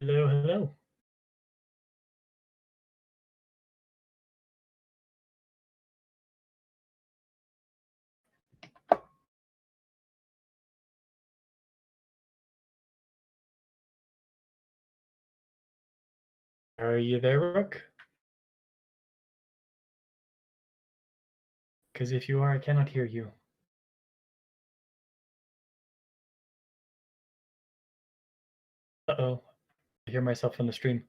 Hello, hello. Are you there, Rook? Because if you are, I cannot hear you. Uh-oh. I hear myself on the stream.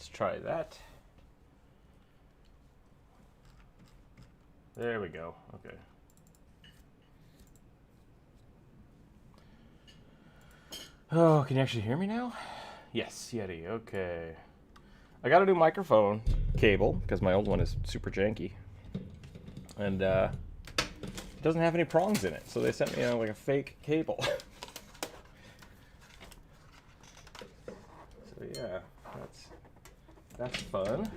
Let's try that. There we go. Okay. Oh, can you actually hear me now? Yes, Yeti. Okay. I got a new microphone cable because my old one is super janky. And it doesn't have any prongs in it. So they sent me like a fake cable. So yeah, that's fun.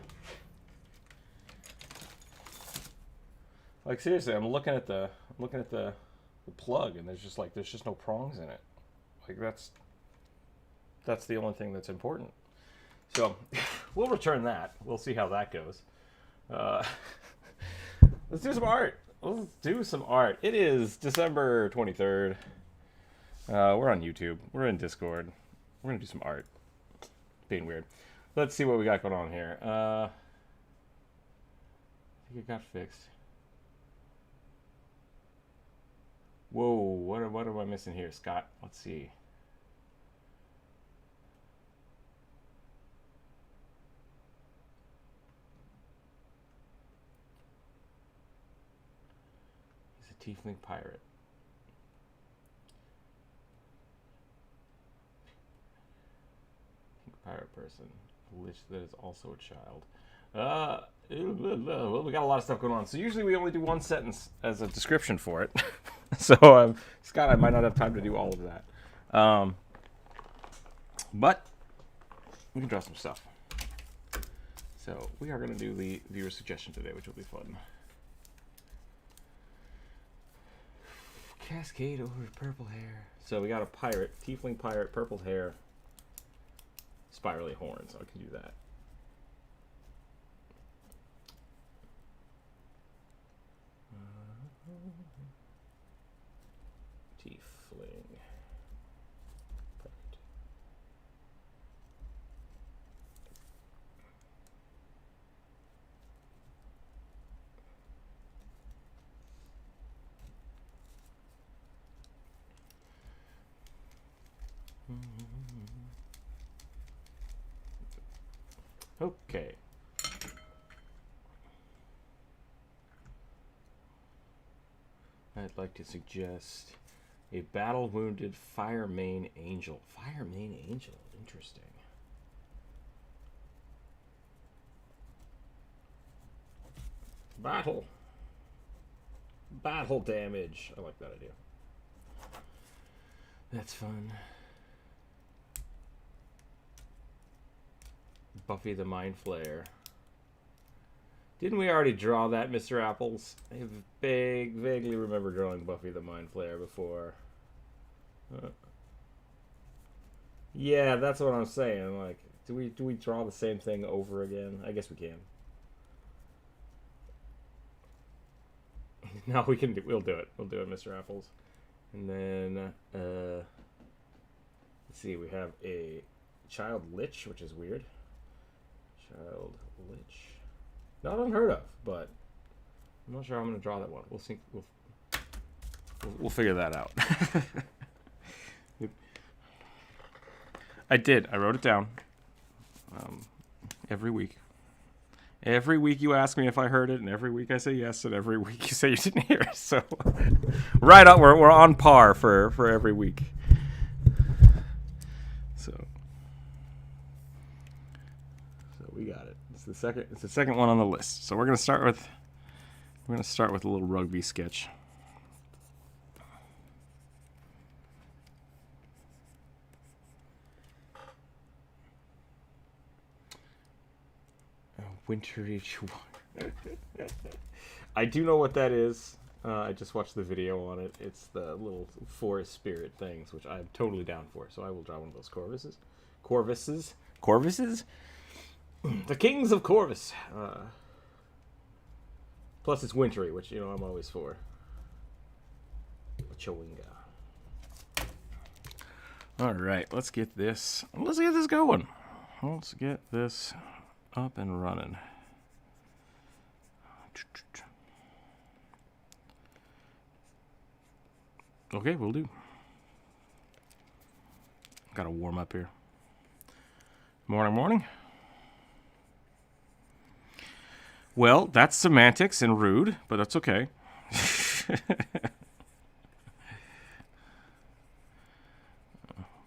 Like seriously, I'm looking at the plug, and there's just no prongs in it. Like that's the only thing that's important. So we'll return that. We'll see how that goes. Let's do some art. Let's do some art. It is December 23rd. We're on YouTube. We're in Discord. We're gonna do some art. Being weird. Let's see what we got going on here. I think it got fixed. Whoa, what am I missing here, Scott? Let's see. He's a Tiefling pirate. Pirate person. A Lich that is also a child. Well, we got a lot of stuff going on. So usually we only do one sentence as a description for it. So, Scott, I might not have time to do all of that. But we can draw some stuff. So we are going to do the viewer suggestion today, which will be fun. Cascade over purple hair. So we got a pirate, Tiefling pirate, purple hair, spirally horns. So I can do that. Tiefling. Perfect. Okay. I'd like to suggest a battle-wounded Fire Mane Angel. Fire Mane Angel, interesting. Battle damage. I like that idea. That's fun. Buffy the Mind Flayer. Didn't we already draw that, Mr. Apples? I vaguely remember drawing Buffy the Mind Flayer before. Yeah, that's what I'm saying. Like, do we draw the same thing over again? I guess we can. No, we'll do it. We'll do it, Mr. Apples. And then let's see, we have a child Lich, which is weird. Child Lich. Not unheard of, but I'm not sure how I'm going to draw that one. We'll see. We'll figure that out. I did. I wrote it down. Every week. Every week you ask me if I heard it, and every week I say yes, and every week you say you didn't hear it. So, right up, we're on par for every week. So we got it. It's the second one on the list. So we're gonna start with a little rugby sketch. Wintry. I do know what that is. I just watched the video on it. It's the little forest spirit things, which I'm totally down for. So I will draw one of those Corvuses? The Kings of Corvus. Plus it's wintry, which, you know, I'm always for. Chowinga. All right, let's get this going. Let's get this up and running. Okay, we'll do. Gotta warm up here. Morning. Well, that's semantics and rude, but that's okay.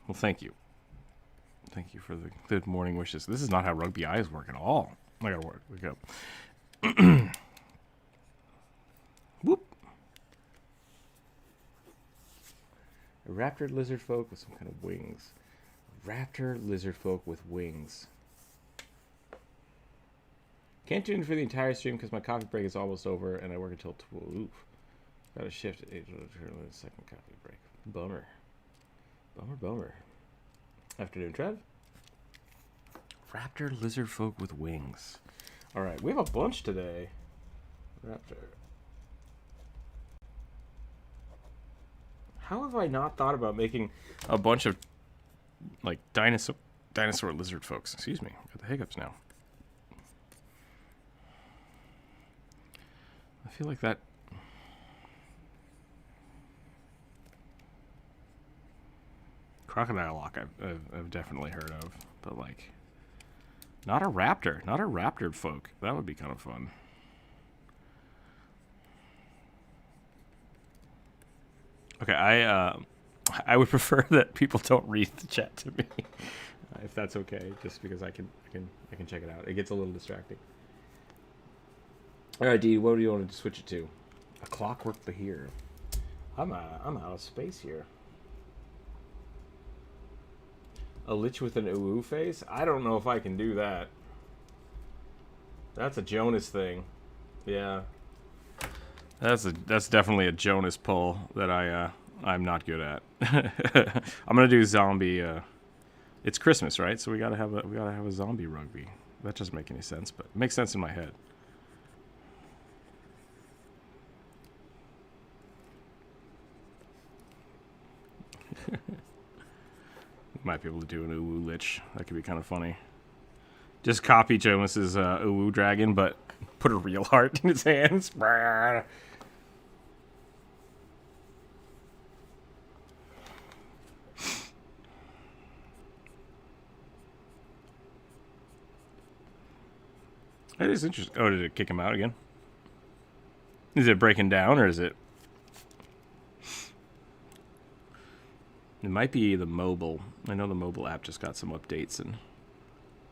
Well, thank you. Thank you for the good morning wishes. This is not how rugby eyes work at all. I gotta wake up. Whoop. A raptor lizard folk with some kind of wings. Raptor lizard folk with wings. Can't tune in for the entire stream because my coffee break is almost over and I work until 12. Oof. Got to shift at 8 second coffee break. Bummer. Bummer. Afternoon, Trev. Raptor lizard folk with wings. All right, we have a bunch today. Raptor. How have I not thought about making a bunch of like dinosaur lizard folks? Excuse me, got the hiccups now. I feel like that. Crocodile lock I've definitely heard of, but like not a raptor folk. That would be kind of fun. Okay, I would prefer that people don't read the chat to me, if that's okay, just because I can check it out. It gets a little distracting. All right, D, what do you want to switch it to? A clockwork Behir. I'm out of space here. A Lich with an ooh face? I don't know if I can do that. That's a Jonas thing. Yeah. That's definitely a Jonas pull that I'm not good at. I'm gonna do zombie. It's Christmas, right? So we gotta have a zombie rugby. That doesn't make any sense, but it makes sense in my head. Might be able to do an Uwu Lich. That could be kind of funny. Just copy Jonas's Uwu dragon, but put a real heart in his hands. That is interesting. Oh, did it kick him out again? Is it breaking down, or is it... It might be the mobile. I know the mobile app just got some updates and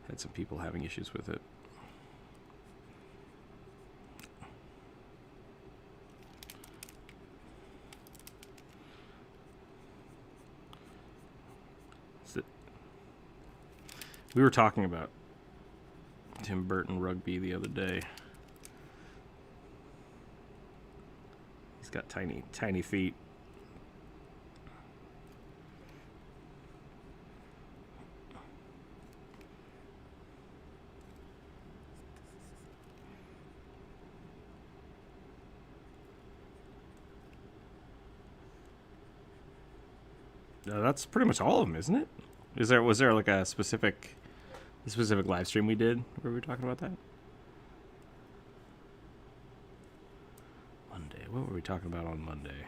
had some people having issues with it. We were talking about Tim Burton rugby the other day. He's got tiny feet. That's pretty much all of them, isn't it? Was there like a specific live stream we did where we were talking about that? Monday. What were we talking about on Monday?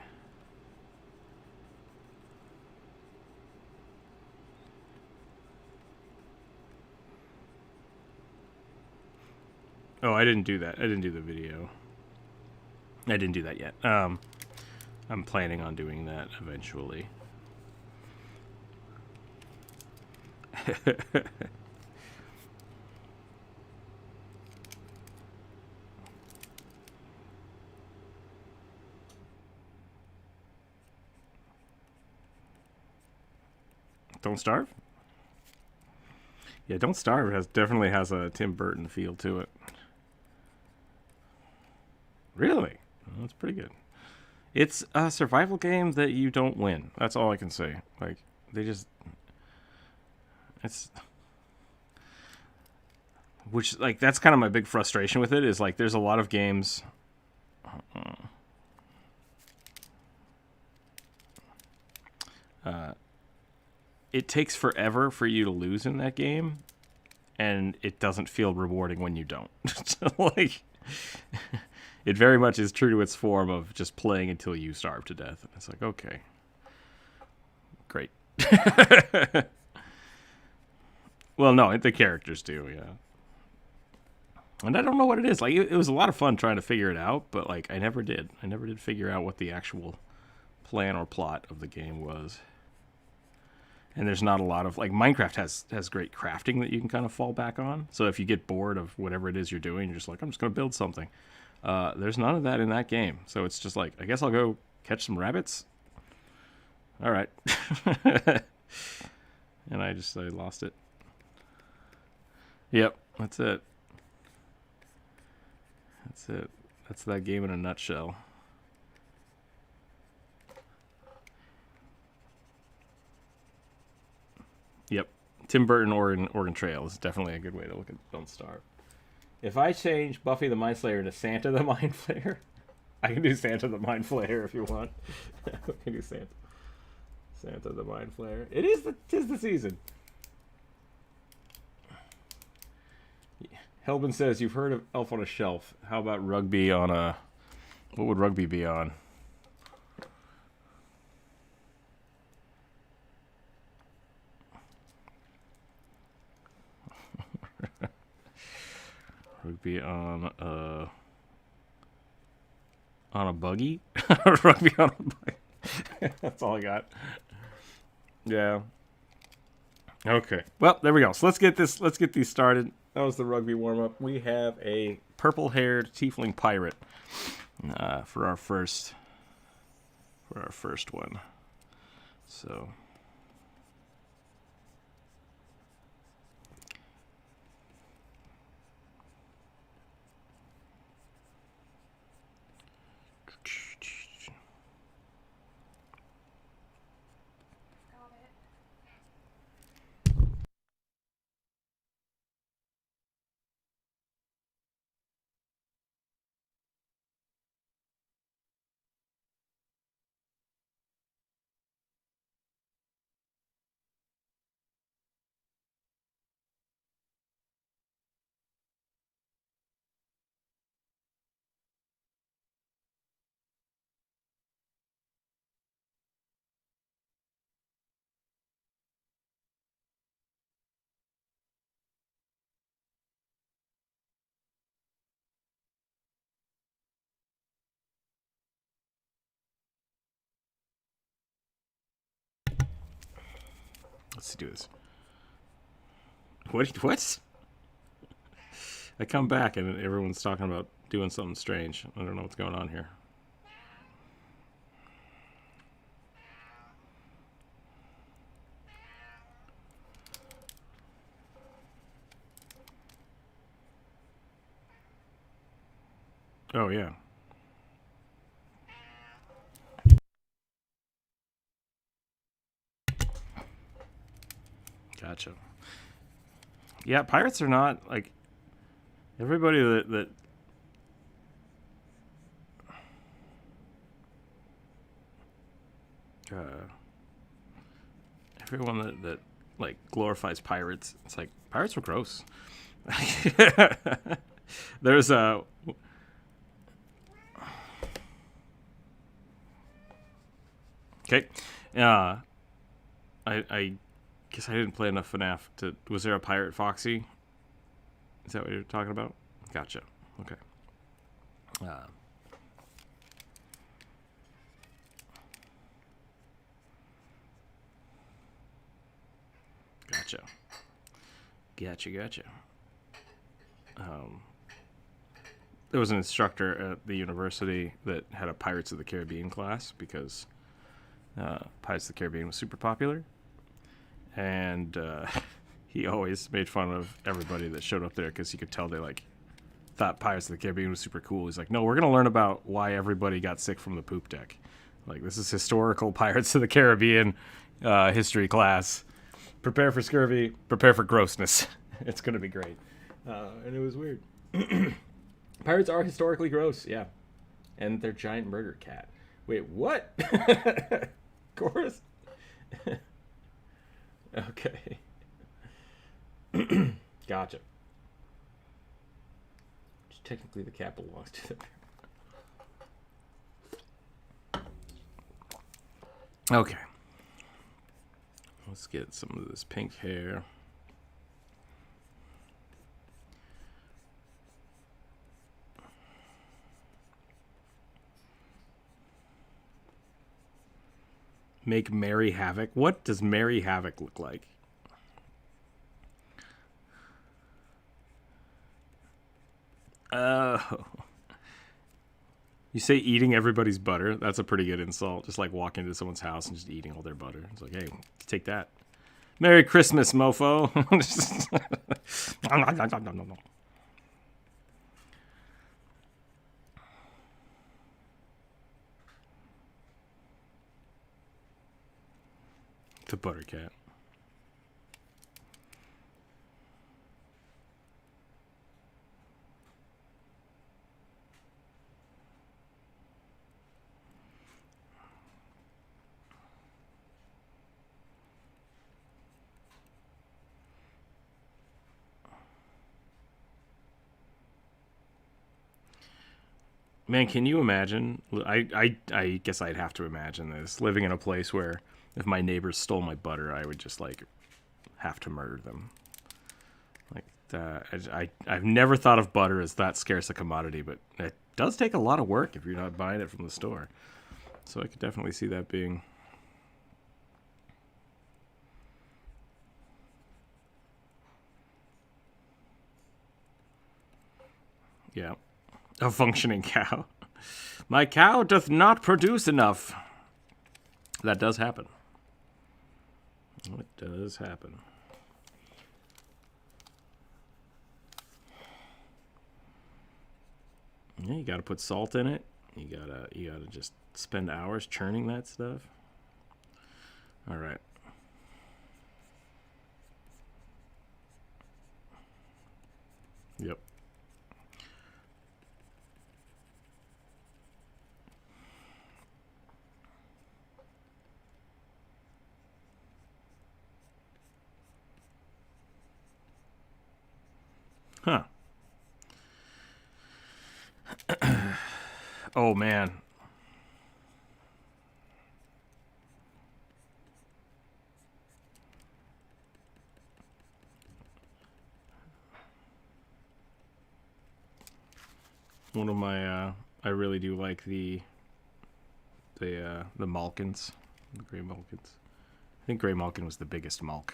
Oh, I didn't do that. I didn't do the video. I didn't do that yet. I'm planning on doing that eventually. Don't Starve? Yeah, Don't Starve definitely has a Tim Burton feel to it. Really? Oh, that's pretty good. It's a survival game that you don't win. That's all I can say. Like, they just... It's... Which, like, that's kind of my big frustration with it, is, like, there's a lot of games... it takes forever for you to lose in that game, and it doesn't feel rewarding when you don't. Like, it very much is true to its form of just playing until you starve to death. And it's like, okay, great. Well, no, the characters do, yeah. And I don't know what it is. Like, it was a lot of fun trying to figure it out, but, like, I never did. I never did figure out what the actual plan or plot of the game was. And there's not a lot of, like, Minecraft has great crafting that you can kind of fall back on. So if you get bored of whatever it is you're doing, you're just like, I'm just going to build something. There's none of that in that game. So it's just like, I guess I'll go catch some rabbits. All right. And I lost it. Yep, that's it. That's it. That's that game in a nutshell. Yep. Tim Burton Oregon Trail is definitely a good way to look at Don't Starve. If I change Buffy the Mind Slayer into Santa the Mind Flayer, I can do Santa the Mind Flayer if you want. I can do Santa. Santa the Mind Flayer. Tis the season. Helbin says, you've heard of Elf on a Shelf. How about rugby on a... What would rugby be on? Rugby on a buggy? Rugby on a buggy. That's all I got. Yeah. Okay. Well, there we go. So let's get these started. That was the rugby warm-up. We have a purple-haired tiefling pirate for our first one. So let's do this. What? I come back and everyone's talking about doing something strange. I don't know what's going on here. Oh, yeah. Gotcha. Yeah, pirates are not, like, everybody that everyone that like glorifies pirates, it's like pirates were gross. There's a okay. I guess I didn't play enough FNAF to. Was there a pirate Foxy? Is that what you're talking about? Gotcha. Okay. Gotcha. There was an instructor at the university that had a Pirates of the Caribbean class because Pirates of the Caribbean was super popular. And he always made fun of everybody that showed up there because he could tell they like thought Pirates of the Caribbean was super cool. He's like, no, we're going to learn about why everybody got sick from the poop deck. Like, this is historical Pirates of the Caribbean history class. Prepare for scurvy, prepare for grossness. It's going to be great. And it was weird. Pirates are historically gross, yeah. And they're giant murder cat. Wait, what? Chorus? Okay. Gotcha. Technically, the cat belongs to the bear. Okay. Let's get some of this pink hair. Make Merry Havoc. What does Merry Havoc look like? Oh. You say eating everybody's butter? That's a pretty good insult. Just like walking into someone's house and just eating all their butter. It's like, hey, take that. Merry Christmas, mofo. The butter cat. Man, can you imagine? I guess I'd have to imagine this. Living in a place where if my neighbors stole my butter, I would just, like, have to murder them. Like, I've never thought of butter as that scarce a commodity, but it does take a lot of work if you're not buying it from the store. So I could definitely see that being... Yeah. A functioning cow. My cow doth not produce enough. That does happen. It does happen. Yeah, you gotta put salt in it. You gotta just spend hours churning that stuff. All right. Yep. Huh. Oh, man. One of my, I really do like the Malkins, the Grey Malkins. I think Grey Malkin was the biggest Malk.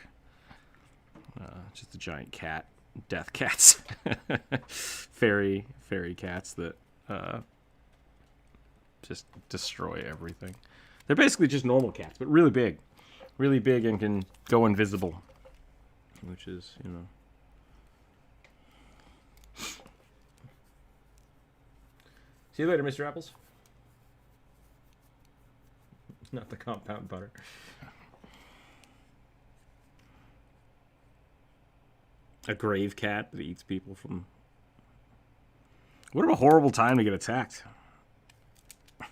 Just a giant cat. Death cats. fairy cats that just destroy everything. They're basically just normal cats, but really big and can go invisible, which is, you know. See you later, Mr. Apples. Not the compound butter. A grave cat that eats people from... What a horrible time to get attacked.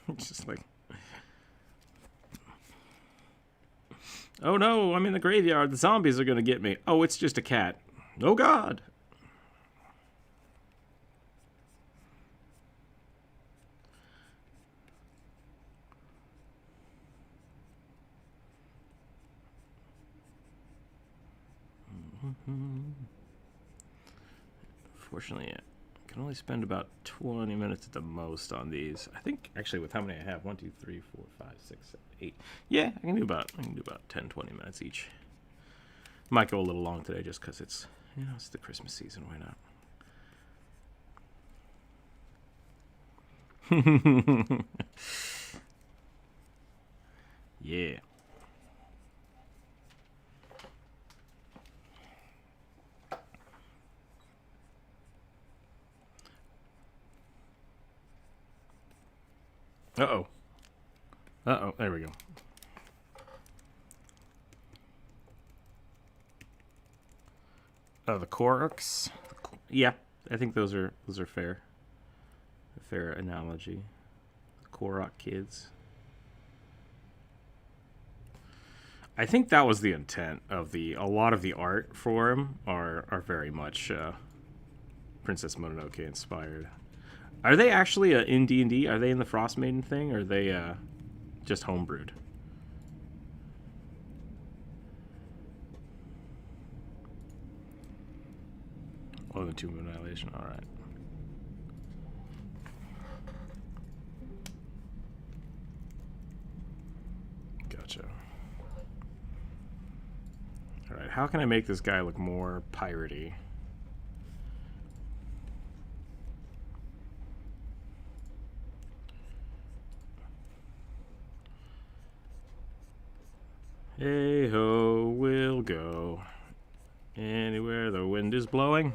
It's just like... Oh no, I'm in the graveyard. The zombies are going to get me. Oh, it's just a cat. Oh God. Unfortunately, I can only spend about 20 minutes at the most on these. I think, actually, with how many I have, 1, 2, 3, 4, 5, 6, 7, 8. Yeah, I can do about 10, 20 minutes each. Might go a little long today just because it's, you know, it's the Christmas season. Why not? Yeah. Uh-oh. Uh-oh, there we go. Oh, the Koroks? Yeah, I think those are fair. A fair analogy. The Korok kids. I think that was the intent of a lot of the art for him are very much Princess Mononoke inspired. Are they actually in D&D? Are they in the Frost Maiden thing? Or are they just homebrewed? Oh, the Tomb of Annihilation. All right. Gotcha. Alright, how can I make this guy look more piratey? Hey ho, we'll go anywhere the wind is blowing.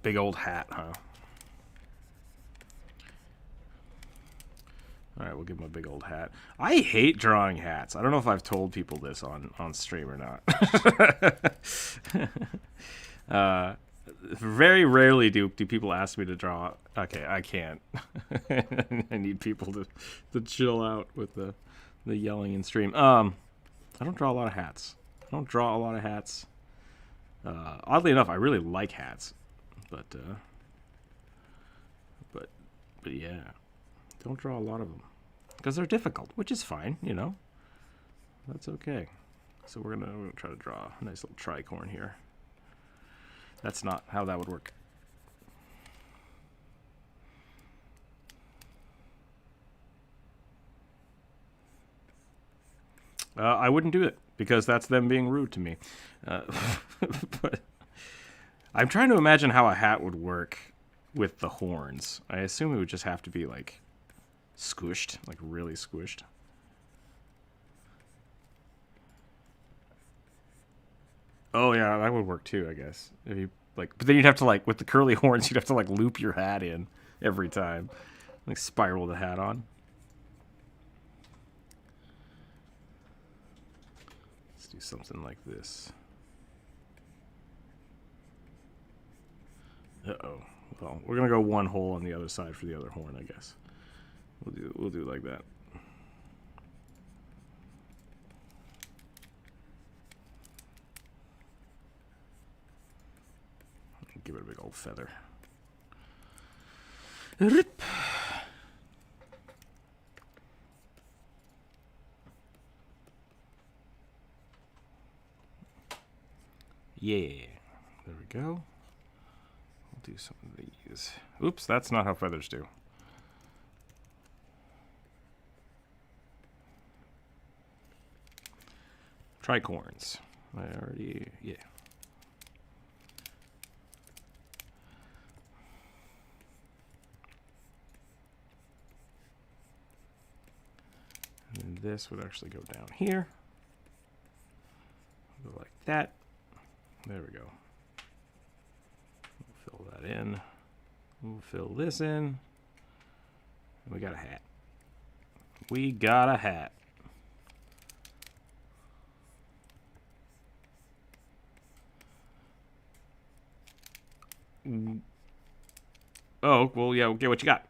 Big old hat, huh? Alright, we'll give him a big old hat. I hate drawing hats. I don't know if I've told people this on stream or not. Very rarely do people ask me to draw. Okay, I can't. I need people to chill out with the yelling in stream. I don't draw a lot of hats. Oddly enough, I really like hats. But yeah. Don't draw a lot of them. Because they're difficult, which is fine, you know. That's okay. So we're gonna try to draw a nice little tricorn here. That's not how that would work. I wouldn't do it, because that's them being rude to me. But I'm trying to imagine how a hat would work with the horns. I assume it would just have to be, like, squished, like really squished. Oh yeah, that would work too, I guess. If you like, but then you'd have to like with the curly horns, you'd have to like loop your hat in every time, like spiral the hat on. Let's do something like this. Uh-oh. Well, we're gonna go one hole on the other side for the other horn, I guess. We'll do like that. Give it a big old feather. Rip. Yeah. There we go. We'll do some of these. Oops, that's not how feathers do. Tricorns. I already, yeah. And this would actually go down here. Go like that. There we go. We'll fill that in. We'll fill this in. And we got a hat. We got a hat. Oh, well, yeah, okay, what you got?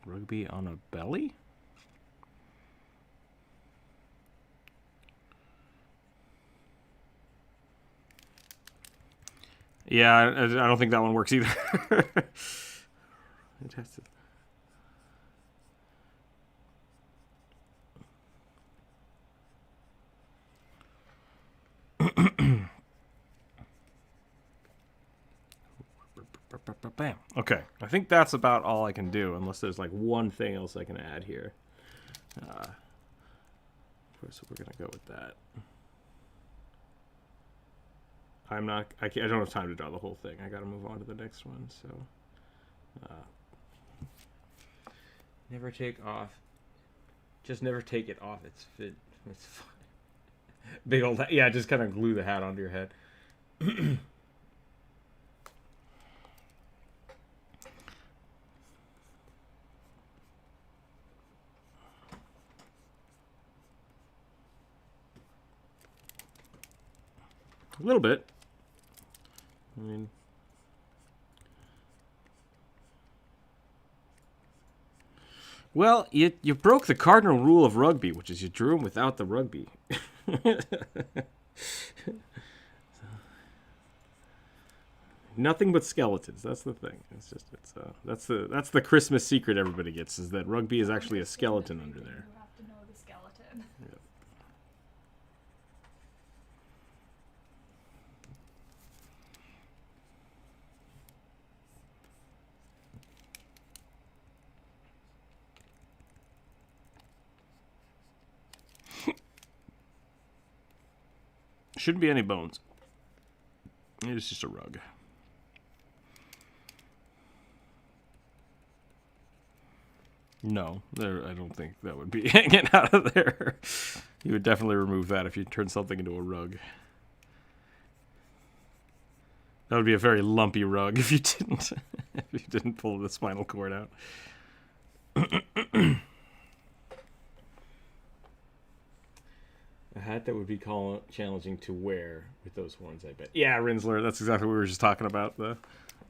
Rugby on a belly? Yeah, I don't think that one works either. It has to. Bam. Okay, I think that's about all I can do, unless there's like one thing else I can add here. So we're gonna go with that. I don't have time to draw the whole thing. I gotta move on to the next one. So, never take off. Just never take it off. It's fine. Big old hat. Yeah, just kind of glue the hat onto your head. A little bit. I mean, well, you broke the cardinal rule of rugby, which is you drew him without the rugby. Nothing but skeletons. That's the thing. That's the Christmas secret everybody gets, is that rugby is actually a skeleton under there. You have to know the skeleton. skeleton. Yep. Shouldn't be any bones. It's just a rug. No, there. I don't think that would be hanging out of there. You would definitely remove that if you turned something into a rug. That would be a very lumpy rug if you didn't pull the spinal cord out. A hat that would be challenging to wear with those horns, I bet. Yeah, Rinsler, that's exactly what we were just talking about.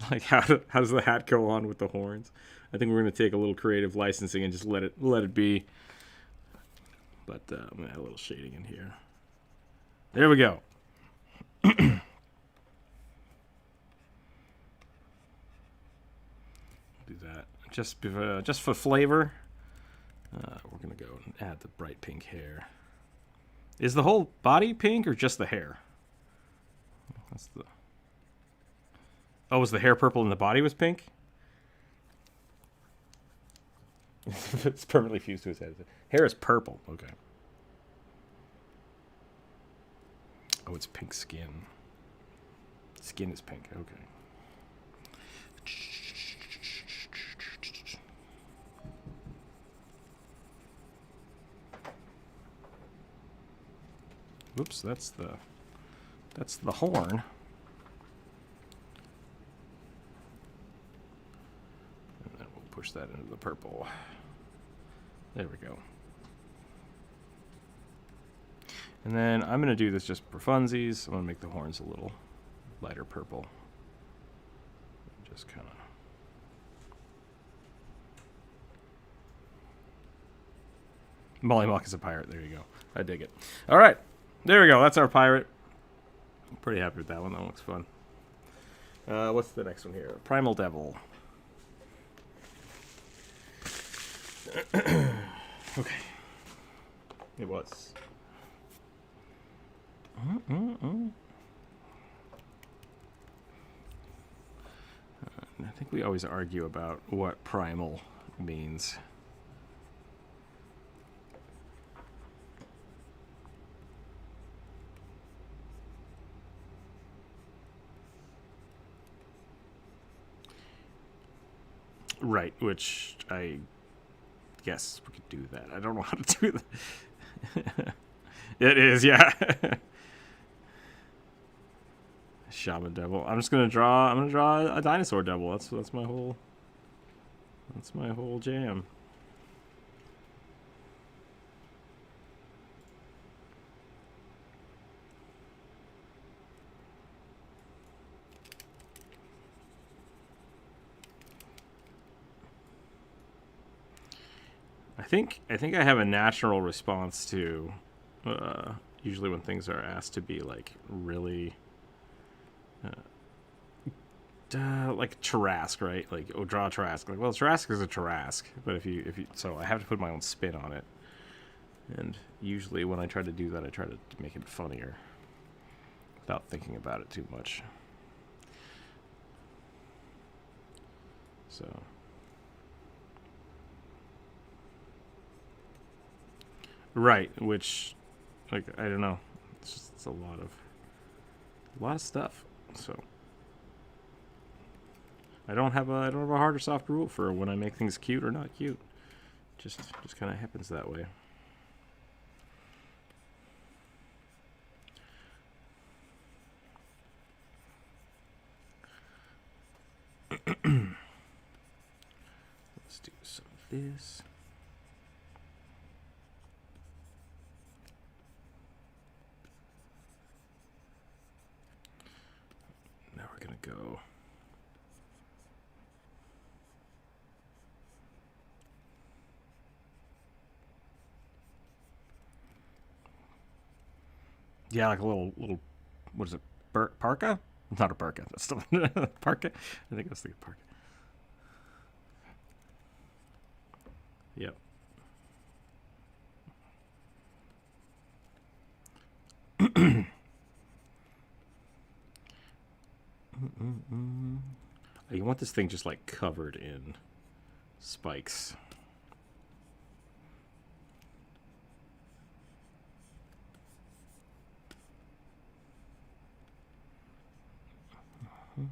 Like how does the hat go on with the horns? I think we're going to take a little creative licensing and just let it be. But I'm going to add a little shading in here. There we go. Do that just for flavor. We're going to go and add the bright pink hair. Is the whole body pink or just the hair? That's the. Oh, was the hair purple and the body was pink? It's permanently fused to his head. Hair is purple. Okay. Oh, it's pink skin. Skin is pink. Okay. Whoops, that's the horn. And then we'll push that into the purple. There we go. And then I'm going to do this just for funsies. I'm going to make the horns a little lighter purple. Just kind of. Mollymock is a pirate. There you go. I dig it. All right. There we go. That's our pirate. I'm pretty happy with that one. That one looks fun. What's the next one here? Primal Devil. Okay. It was. I think we always argue about what primal means. Right, which I guess we could do that. I don't know how to do that. It is, yeah. Shaman Devil. I'm gonna draw a dinosaur devil. That's my whole jam. I think I have a natural response to usually when things are asked to be like really like Tarrasque, right? Like, oh, draw a Tarrasque. Like, well, Tarrasque is a Tarrasque, but if you so I have to put my own spin on it. And usually when I try to do that, I try to make it funnier without thinking about it too much. So right, which, like, I don't know, it's a lot of stuff. So I don't have a hard or soft rule for when I make things cute or not cute. Just kind of happens that way. Let's do some of this. Now we're gonna go. Yeah, like a little. What is it? Parka? Not a parka. That's still parka. I think that's the parka. Yep. You want this thing just like covered in spikes. I'm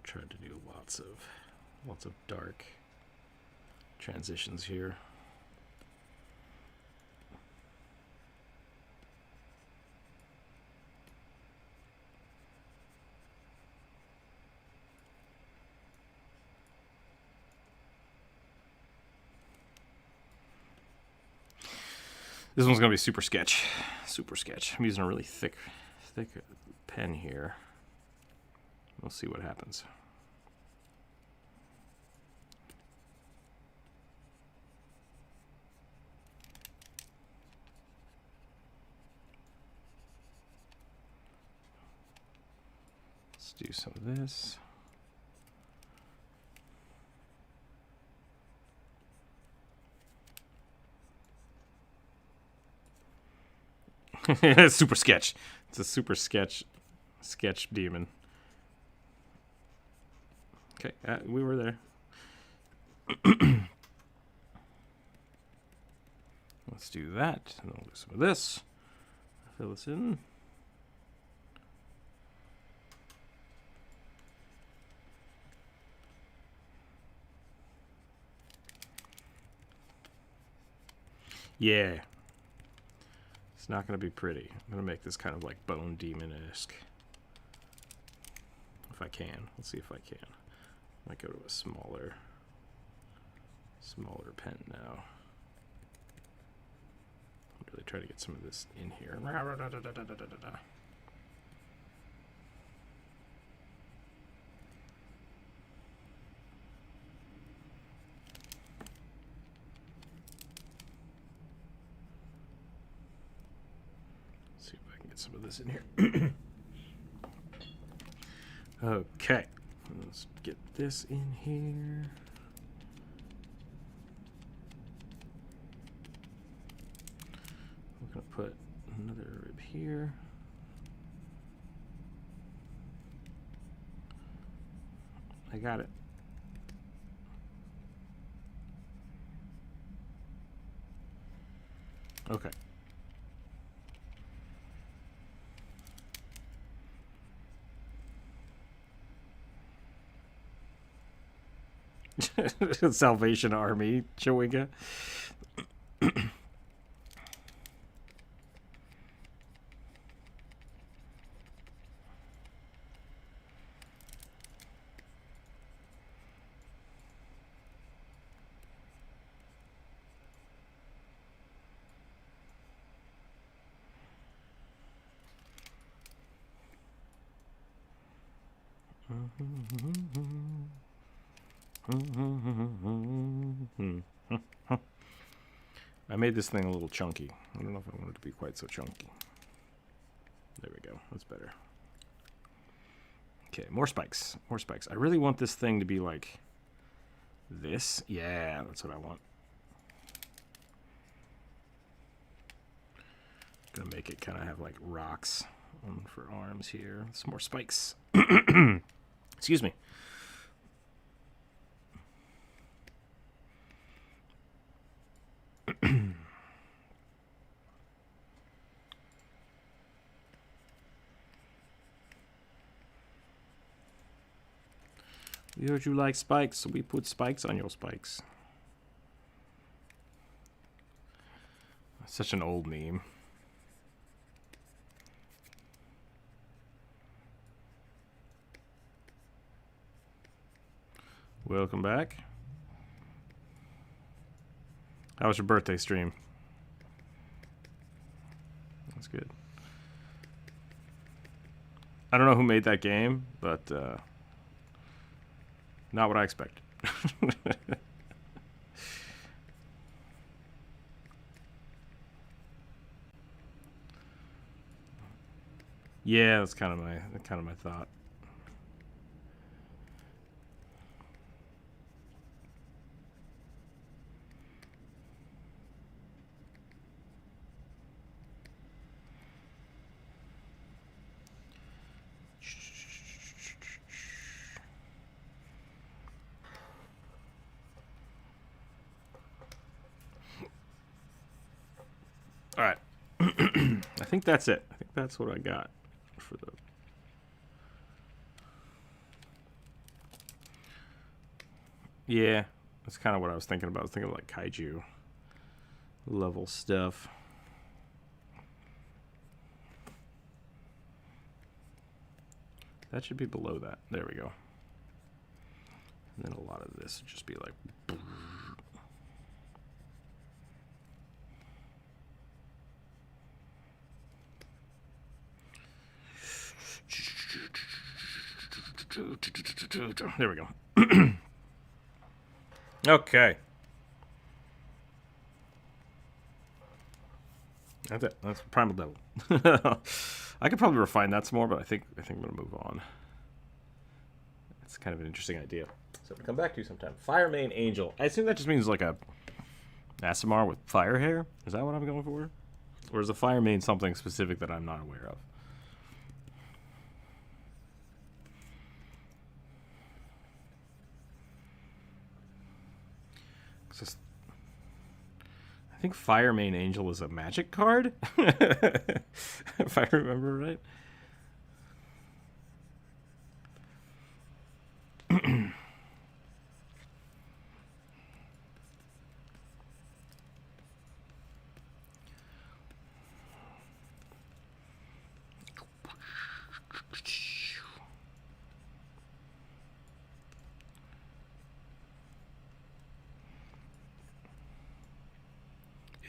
trying to do lots of dark transitions here. This one's gonna be super sketch. Super sketch. I'm using a really thick pen here. We'll see what happens. Let's do some of this. Super sketch. It's a super sketch demon. Okay, we were there. Let's do that. And then we'll do some of this. Fill this in. Yeah. It's not going to be pretty. I'm going to make this kind of like bone demon-esque. If I can. Let's see if I can. I might go to a smaller pen now. I'm really trying to get some of this in here. See if I can get some of this in here. Okay, let's get this in here. We're gonna put another rib here. I got it. Okay. Salvation Army, Chewinga. I made this thing a little chunky. I don't know if I want it to be quite so chunky. There we go. That's better. Okay, more spikes. More spikes. I really want this thing to be like this. Yeah, that's what I want. Gonna make it kind of have like rocks for arms here. Some more spikes. Excuse me. We heard you like spikes, so we put spikes on your spikes. Such an old meme. Welcome back. How was your birthday stream? That's good. I don't know who made that game, but not what I expected. Yeah, that's kind of my thought. All right. I think that's it. I think that's what I got for the... Yeah, that's kind of what I was thinking about. I was thinking of like kaiju level stuff. That should be below that. There we go. And then a lot of this would just be like... There we go. Okay. That's it. That's Primal Devil. I could probably refine that some more, but I think I'm gonna move on. It's kind of an interesting idea. So we'll come back to you sometime. Fire Mane Angel. I assume that just means like a Asimar with fire hair. Is that what I'm going for? Or is the Fire Mane something specific that I'm not aware of? I think Fire Mane Angel is a magic card, if I remember right.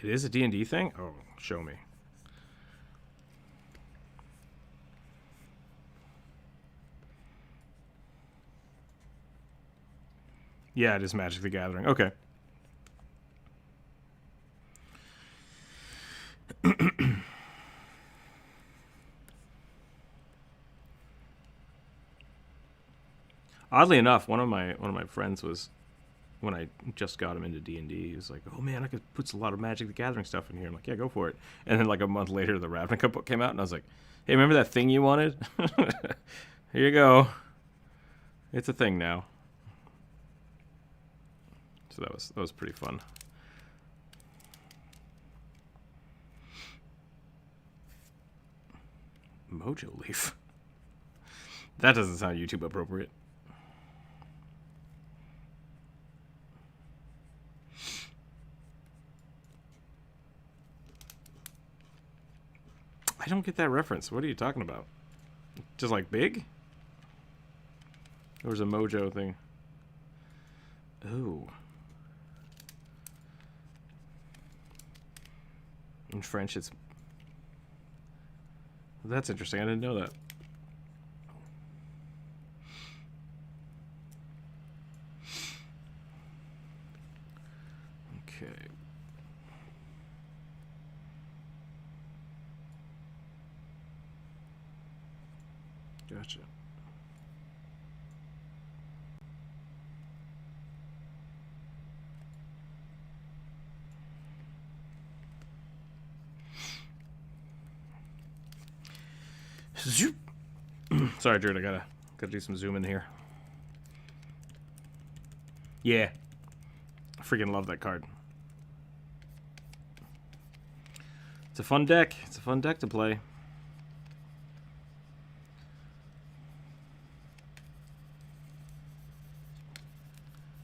It is a D&D thing? Oh, show me. Yeah, it is Magic the Gathering. Okay. Oddly enough, one of my friends was, when I just got him into D&D, he was like, "Oh man, I could put a lot of Magic the Gathering stuff in here." I'm like, "Yeah, go for it." And then like a month later, the Ravnica book came out, and I was like, "Hey, remember that thing you wanted? Here you go. It's a thing now." So that was pretty fun. Mojo Leaf. That doesn't sound YouTube appropriate. I don't get that reference. What are you talking about? Just like big? Or is a mojo thing? Oh. In French, it's... That's interesting. I didn't know that. Okay. Gotcha. Zoop. Sorry, Jared. I gotta do some zooming here. Yeah, I freaking love that card. It's a fun deck. It's a fun deck to play.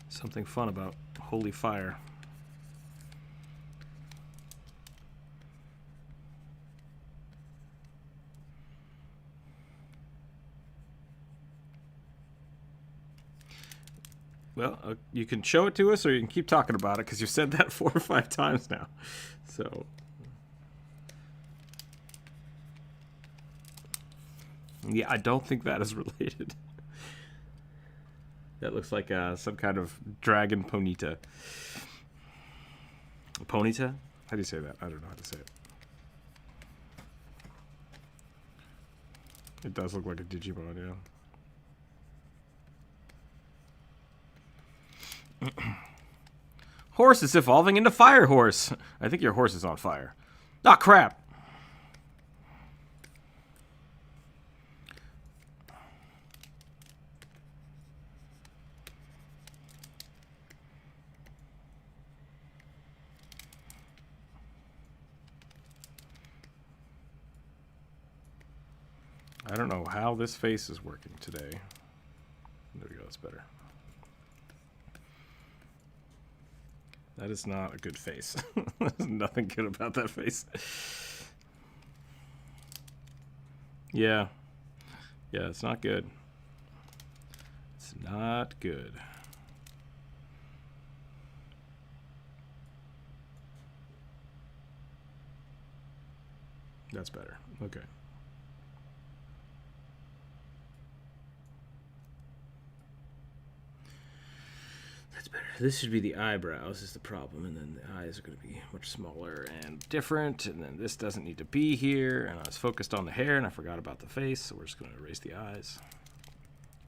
Something fun about Holy Fire. Well, you can show it to us, or you can keep talking about it, because you've said that 4 or 5 times now. So, yeah, I don't think that is related. That looks like some kind of dragon Ponyta. Ponyta? How do you say that? I don't know how to say it. It does look like a Digimon, yeah. Horse is evolving into Fire Horse. I think your horse is on fire. Ah, crap. I don't know how this face is working today. There we go, that's better. That is not a good face. There's nothing good about that face. Yeah. Yeah, it's not good. It's not good. That's better. Okay. That's better. This should be the eyebrows is the problem, and then the eyes are going to be much smaller and different, and then this doesn't need to be here, and I was focused on the hair, and I forgot about the face, so we're just going to erase the eyes.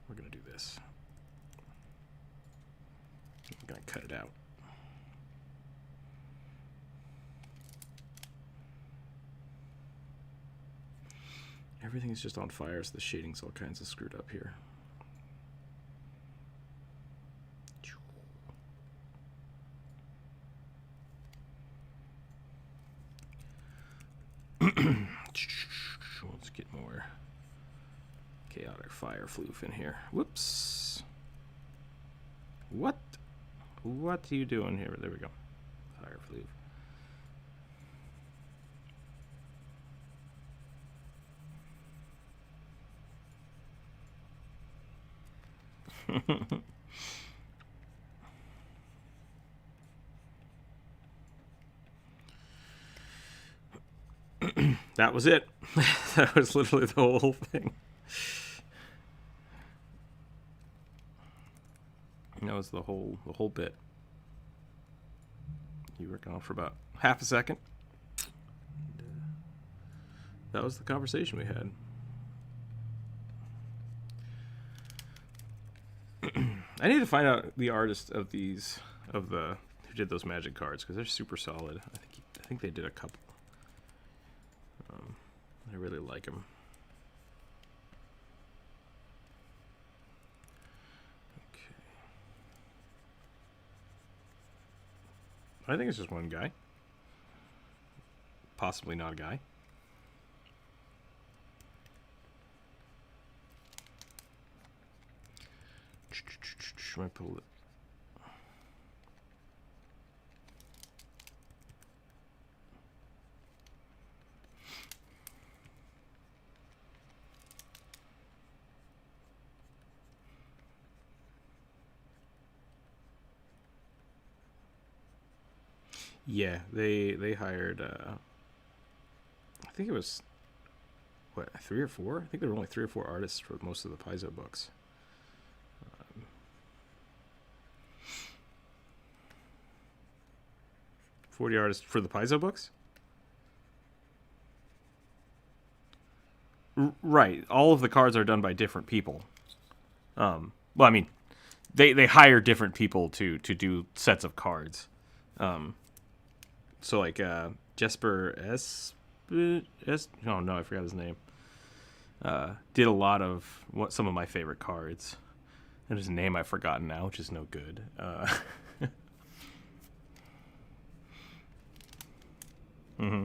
We're going to do this. I'm going to cut it out. Everything is just on fire, so the shading's all kinds of screwed up here. Let's get more chaotic fire floof in here. Whoops. What? What are you doing here? There we go. Fire floof. That was it. That was literally the whole thing. That was the whole bit. You were gone for about half a second. That was the conversation we had. I need to find out the artist of these, who did those magic cards, because they're super solid. I think they did a couple. I really like them. Okay. I think it's just one guy. Possibly not a guy. Should I pull it? Yeah, they hired, I think it was, what, 3 or 4? I think there were only 3 or 4 artists for most of the Paizo books. 40 artists for the Paizo books? Right. All of the cards are done by different people. Well, I mean, they hire different people to do sets of cards. So like Jesper S. Oh no, I forgot his name. Did a lot of some of my favorite cards, and his name I've forgotten now, which is no good. Mm-hmm.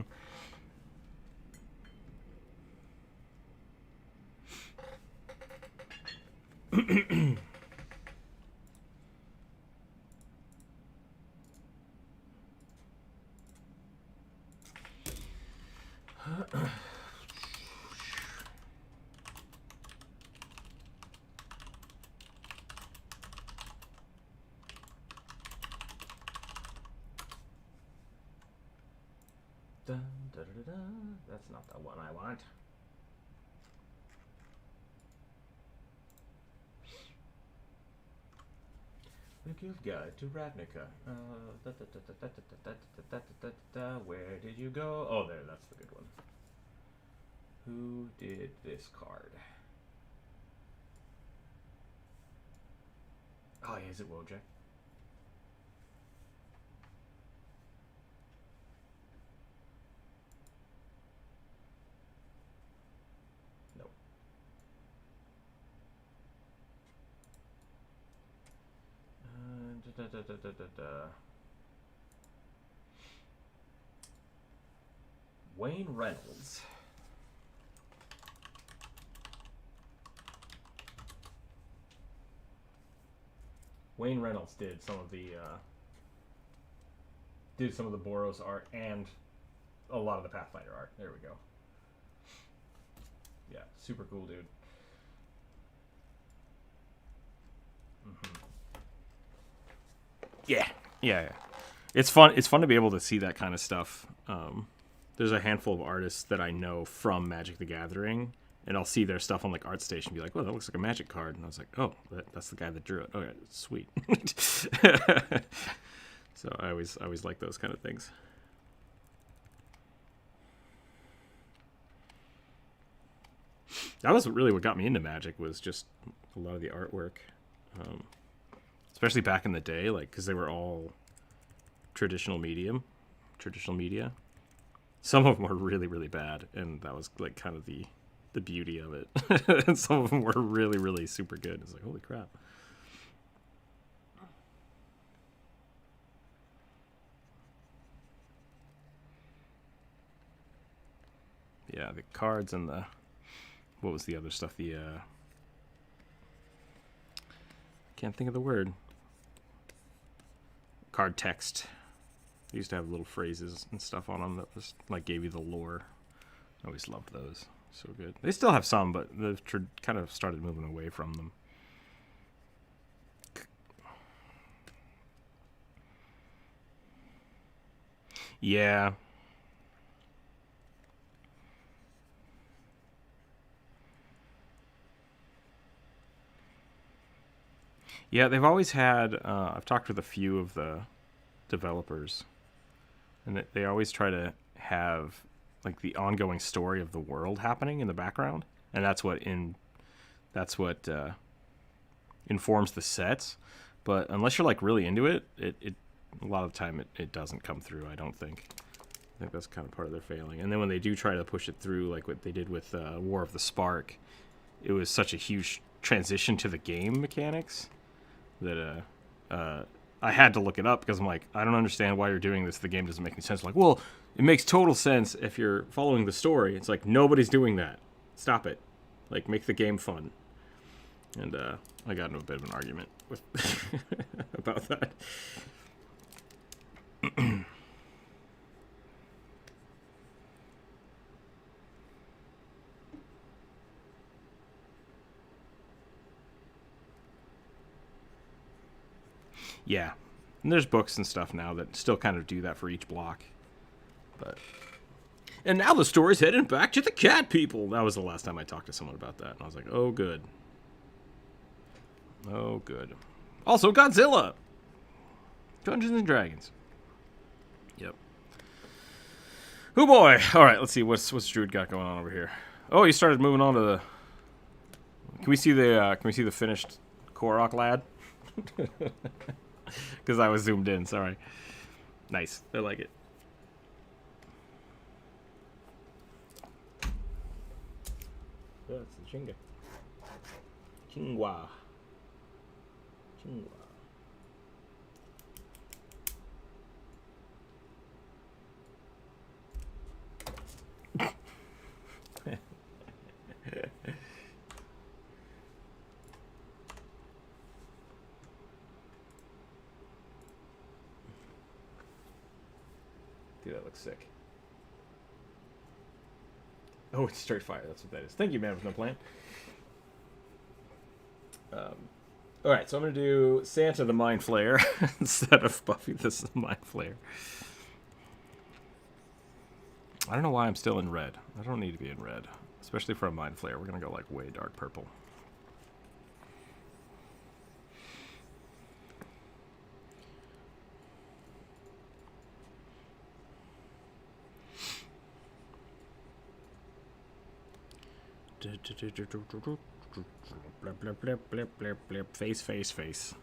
Dun, da, da, da, da. That's not the one I want. The Guild Guide to Ravnica. Where did you go? Oh, there, that's the good one. Who did this card? Oh, yeah, is it Wojak? Nope. Wayne Reynolds. Wayne Reynolds did some of the Boros art and a lot of the Pathfinder art. There we go. Yeah, super cool dude. Yeah. It's fun. It's fun to be able to see that kind of stuff. There's a handful of artists that I know from Magic the Gathering, and I'll see their stuff on like ArtStation and be like, "Well, that looks like a Magic card," and I was like, "Oh, that's the guy that drew it." Okay, sweet. So I always like those kind of things. That was really what got me into Magic, was just a lot of the artwork, especially back in the day, like because they were all traditional media. Some of them were really, really bad, and that was like kind of the beauty of it. And some of them were really, really super good. It's like, holy crap. Yeah, the cards and the... What was the other stuff? The, can't think of the word. Card text. They used to have little phrases and stuff on them that just, like, gave you the lore. I always loved those. So good. They still have some, but they've kind of started moving away from them. Yeah. Yeah, they've always had... I've talked with a few of the developers, and they always try to have like the ongoing story of the world happening in the background, and that's what informs the sets. But unless you're like really into it, a lot of the time it doesn't come through. I think that's kind of part of their failing. And then when they do try to push it through, like what they did with War of the Spark, it was such a huge transition to the game mechanics that I had to look it up, because I'm like, I don't understand why you're doing this. The game doesn't make any sense. Like, well, it makes total sense if you're following the story. It's like, nobody's doing that. Stop it. Like, make the game fun. And I got into a bit of an argument with about that. Yeah. And there's books and stuff now that still kind of do that for each block. But... And now the story's heading back to the cat people. That was the last time I talked to someone about that. And I was like, oh, good. Oh, good. Also, Godzilla. Dungeons and Dragons. Yep. Oh, boy. All right, let's see. What's Druid got going on over here? Oh, you started moving on to the... Can we see the finished Korok lad? Because I was zoomed in, sorry. Nice. I like it. Yeah, it's the Chinga. Chingwa. Dude, that looks sick. Oh, it's straight fire. That's what that is. Thank you, man with no plan. All right, so I'm going to do Santa the Mind Flayer instead of Buffy the Mind Flayer. I don't know why I'm still in red. I don't need to be in red, especially for a Mind Flayer. We're going to go like way dark purple. Face, face, face.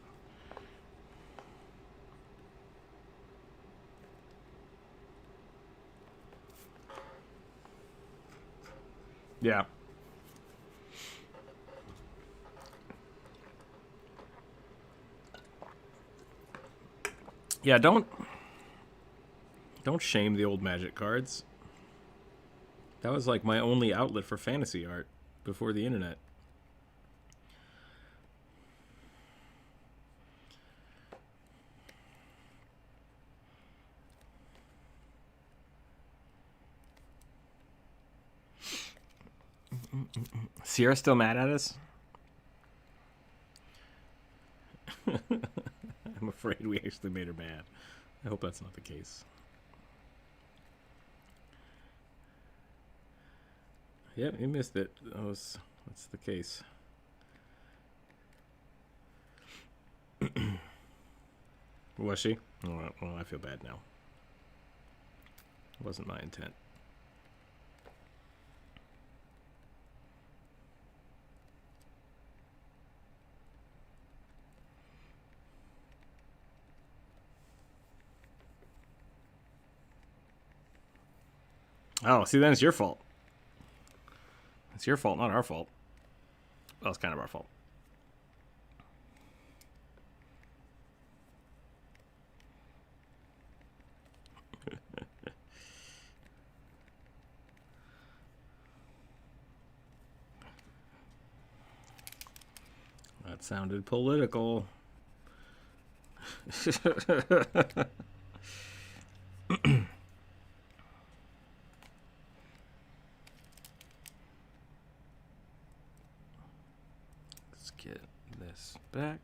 Yeah. Yeah, don't shame the old Magic cards. That was like my only outlet for fantasy art before the internet. Sierra still mad at us? I'm afraid we actually made her mad. I hope that's not the case. Yep, you missed it. That's the case. Was she? Oh, well, I feel bad now. It wasn't my intent. Oh, see, then it's your fault. It's your fault, not our fault. Well, it's kind of our fault. That sounded political. Let's get this back.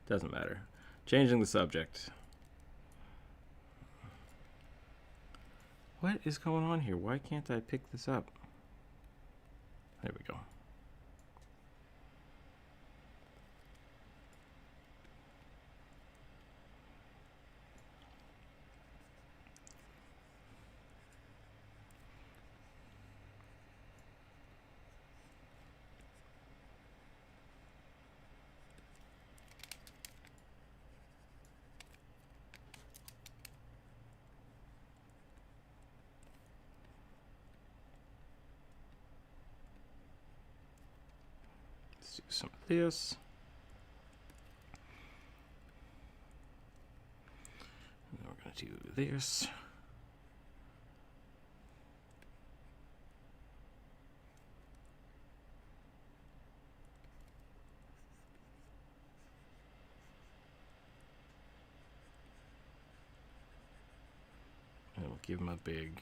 Doesn't matter. Changing the subject. What is going on here? Why can't I pick this up? There we go. Let's do some of this. And then we're going to do this. And we'll give him a big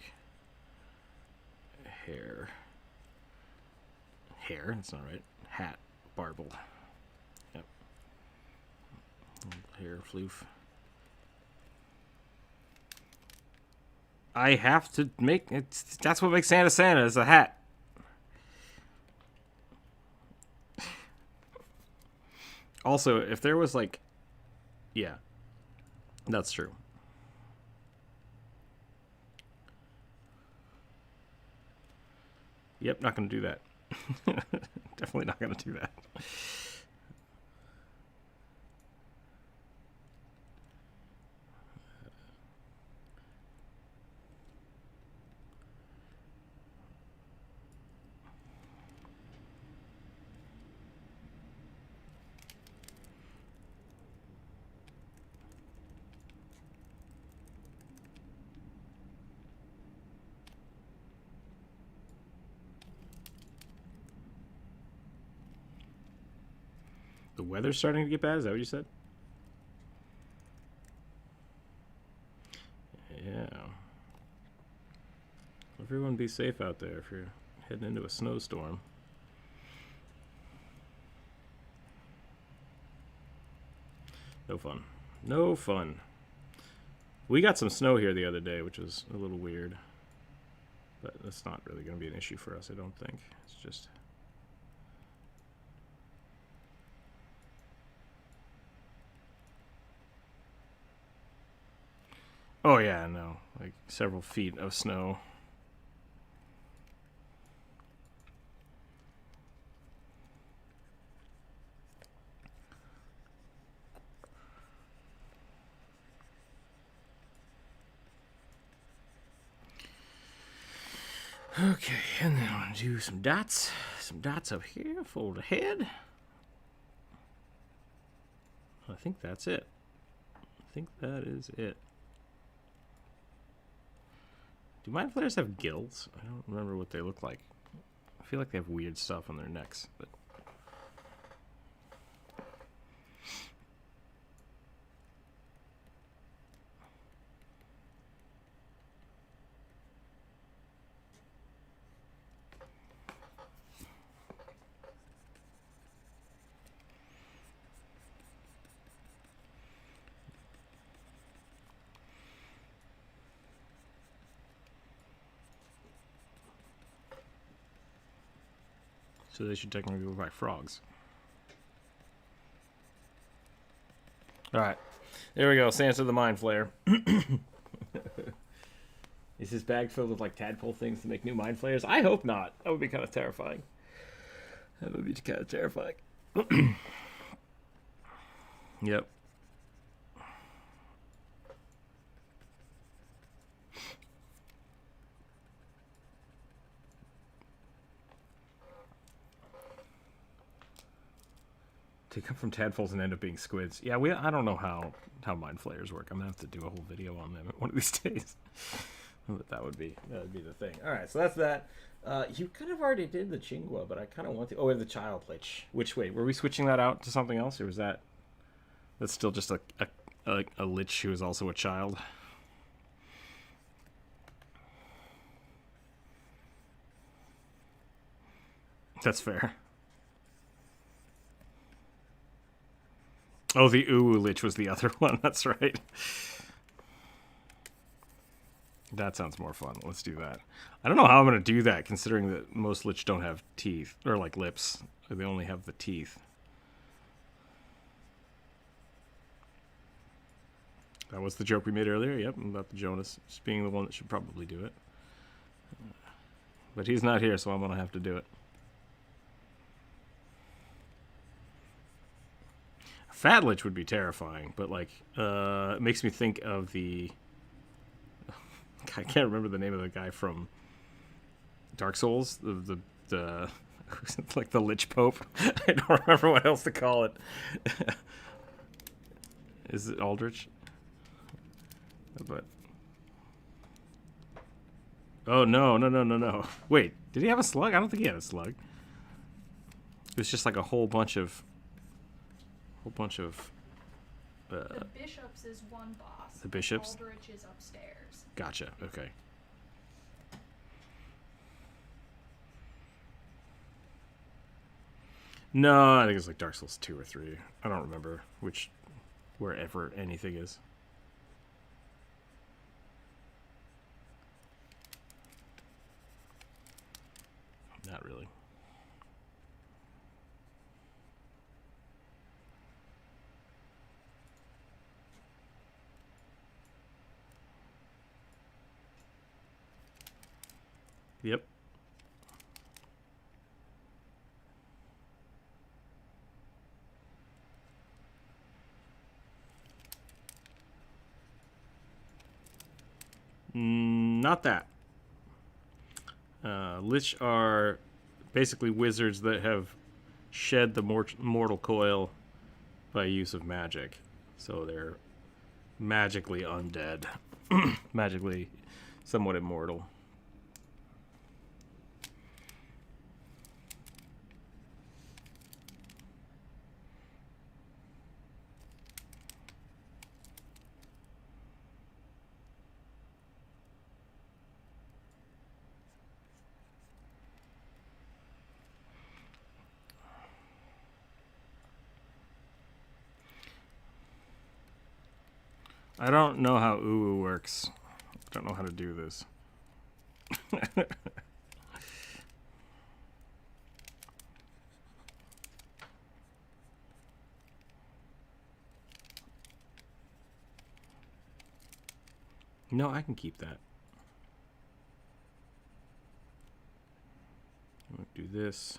hair. Hair? That's not right. Hat. Barbel. Yep. Hair floof. I have to make it. That's what makes Santa Santa, is a hat. Also, if there was like, yeah, that's true. Yep, not going to do that. Definitely not going to do that. The weather's starting to get bad? Is that what you said? Yeah. Everyone be safe out there if you're heading into a snowstorm. No fun. No fun. We got some snow here the other day, which was a little weird. But that's not really going to be an issue for us, I don't think. It's just... Oh yeah, no. Like several feet of snow. Okay, and then I'm going to do some dots. Some dots up here, fold ahead. I think that's it. I think that is it. Do mind flayers have gills? I don't remember what they look like. I feel like they have weird stuff on their necks, but... So they should technically look like frogs. Alright. There we go. Santa the Mind Flayer. Is his bag filled with like tadpole things to make new Mind Flayers? I hope not. That would be kind of terrifying. That would be kind of terrifying. Yep. They come from tadpoles and end up being squids. Yeah, I don't know how mind flayers work. I'm gonna have to do a whole video on them one of these days. But that would be the thing. All right, so that's that. You kind of already did the Chingwa, but I kind of want to. Oh, we have the child lich. Which way? Were we switching that out to something else, or was that's still just a lich who is also a child? That's fair. Oh, the Uwu Lich was the other one. That's right. That sounds more fun. Let's do that. I don't know how I'm going to do that, considering that most Lich don't have teeth, or like lips. They only have the teeth. That was the joke we made earlier. Yep, about the Jonas just being the one that should probably do it. But he's not here, so I'm going to have to do it. Fat Lich would be terrifying, but like, it makes me think of the... I can't remember the name of the guy from Dark Souls. The like the Lich Pope. I don't remember what else to call it. Is it Aldrich? But oh no! Wait, did he have a slug? I don't think he had a slug. It was just like a whole bunch of. The bishops is one boss. The bishops. Aldrich is upstairs. Gotcha. Okay. No, I think it's like Dark Souls 2 or 3. I don't remember wherever anything is. Not really. Yep. Not that. Lich are basically wizards that have shed the mortal coil by use of magic. So they're magically undead. Magically somewhat immortal. I don't know how Uwu works. I don't know how to do this. No, I can keep that. I'm going to do this.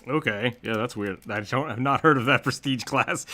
Okay, yeah, that's weird. I've not heard of that prestige class.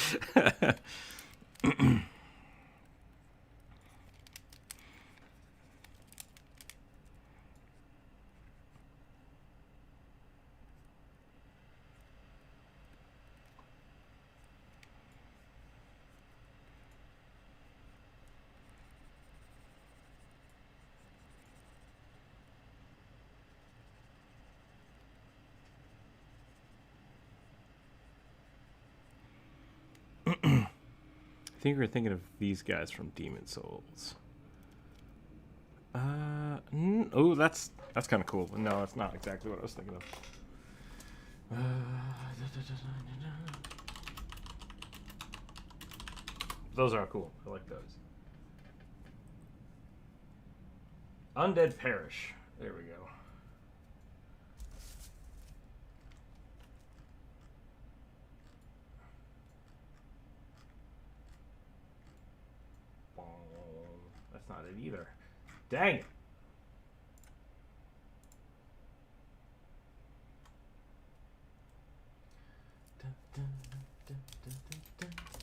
I think we were thinking of these guys from Demon Souls. Oh, that's kind of cool. No, that's not exactly what I was thinking of. Those are cool. I like those. Undead Parish. There we go. That's not it either. Dang it.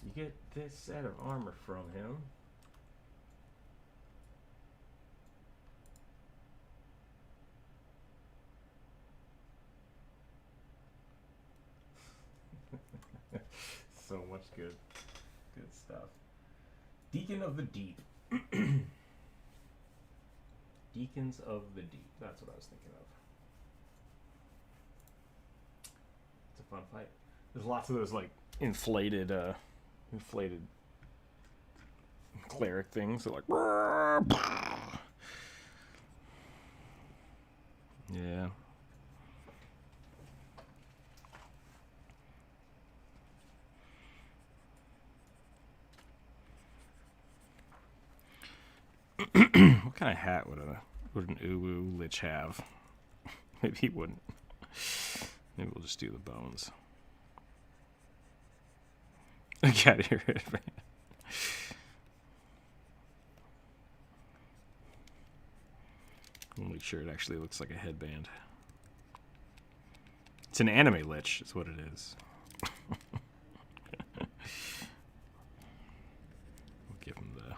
You get this set of armor from him. So much good stuff. Deacon of the Deep. Deacons of the Deep. That's what I was thinking of. It's a fun fight. There's lots of those like inflated cleric things. They're like, yeah. What kind of hat would an uwu lich have? Maybe he wouldn't. Maybe we'll just do the bones. Get out of here. I'll make sure it actually looks like a headband. It's an anime lich, is what it is. We'll give him the...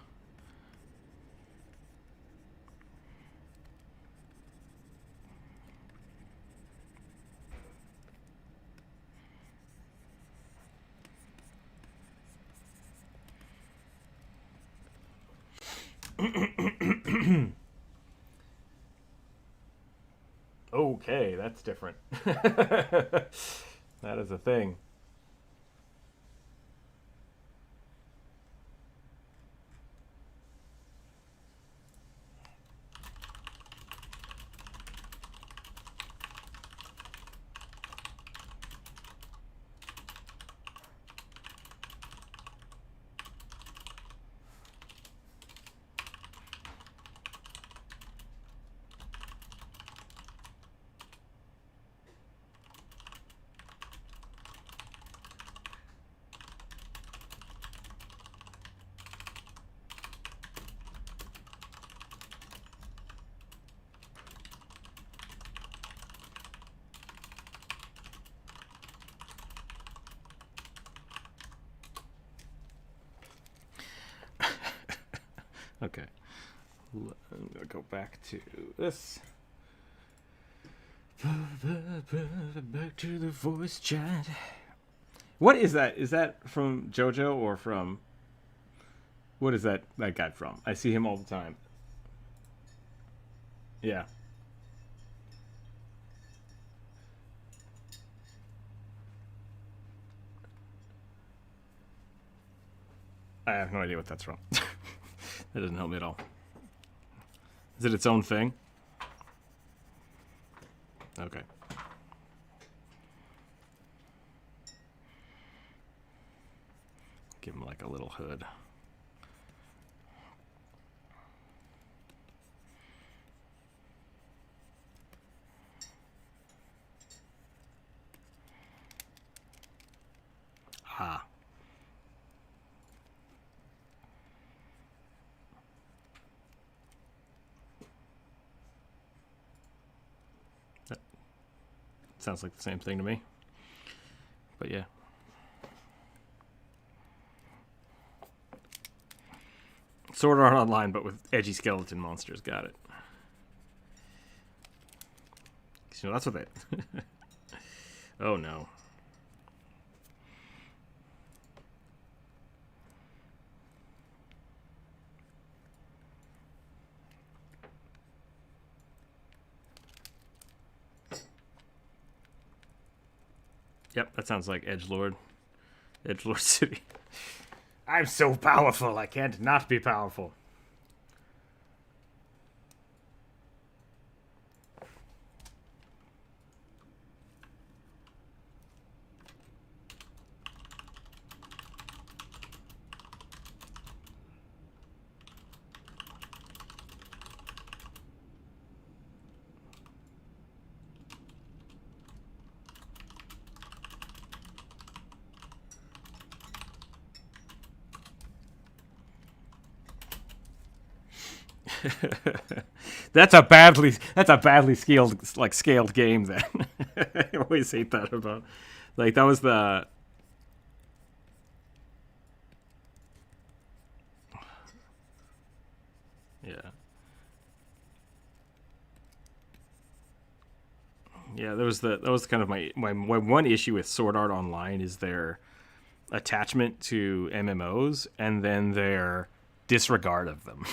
Okay, that's different. That is a thing. Okay. I'm gonna go back to this. Back to the voice chat. What is that? Is that from JoJo or from... What is that guy from? I see him all the time. Yeah. I have no idea what that's from. That doesn't help me at all. Is it its own thing? Okay. Give him like a little hood. Ah. Sounds like the same thing to me. But yeah. Sword Art Online, but with edgy skeleton monsters. Got it. You know, that's what they... Oh, no. Yep, that sounds like Edgelord. Edgelord City. I'm so powerful, I can't not be powerful. That's a badly scaled game then. I always hate that about, like, that was the that was kind of my one issue with Sword Art Online is their attachment to MMOs and then their disregard of them.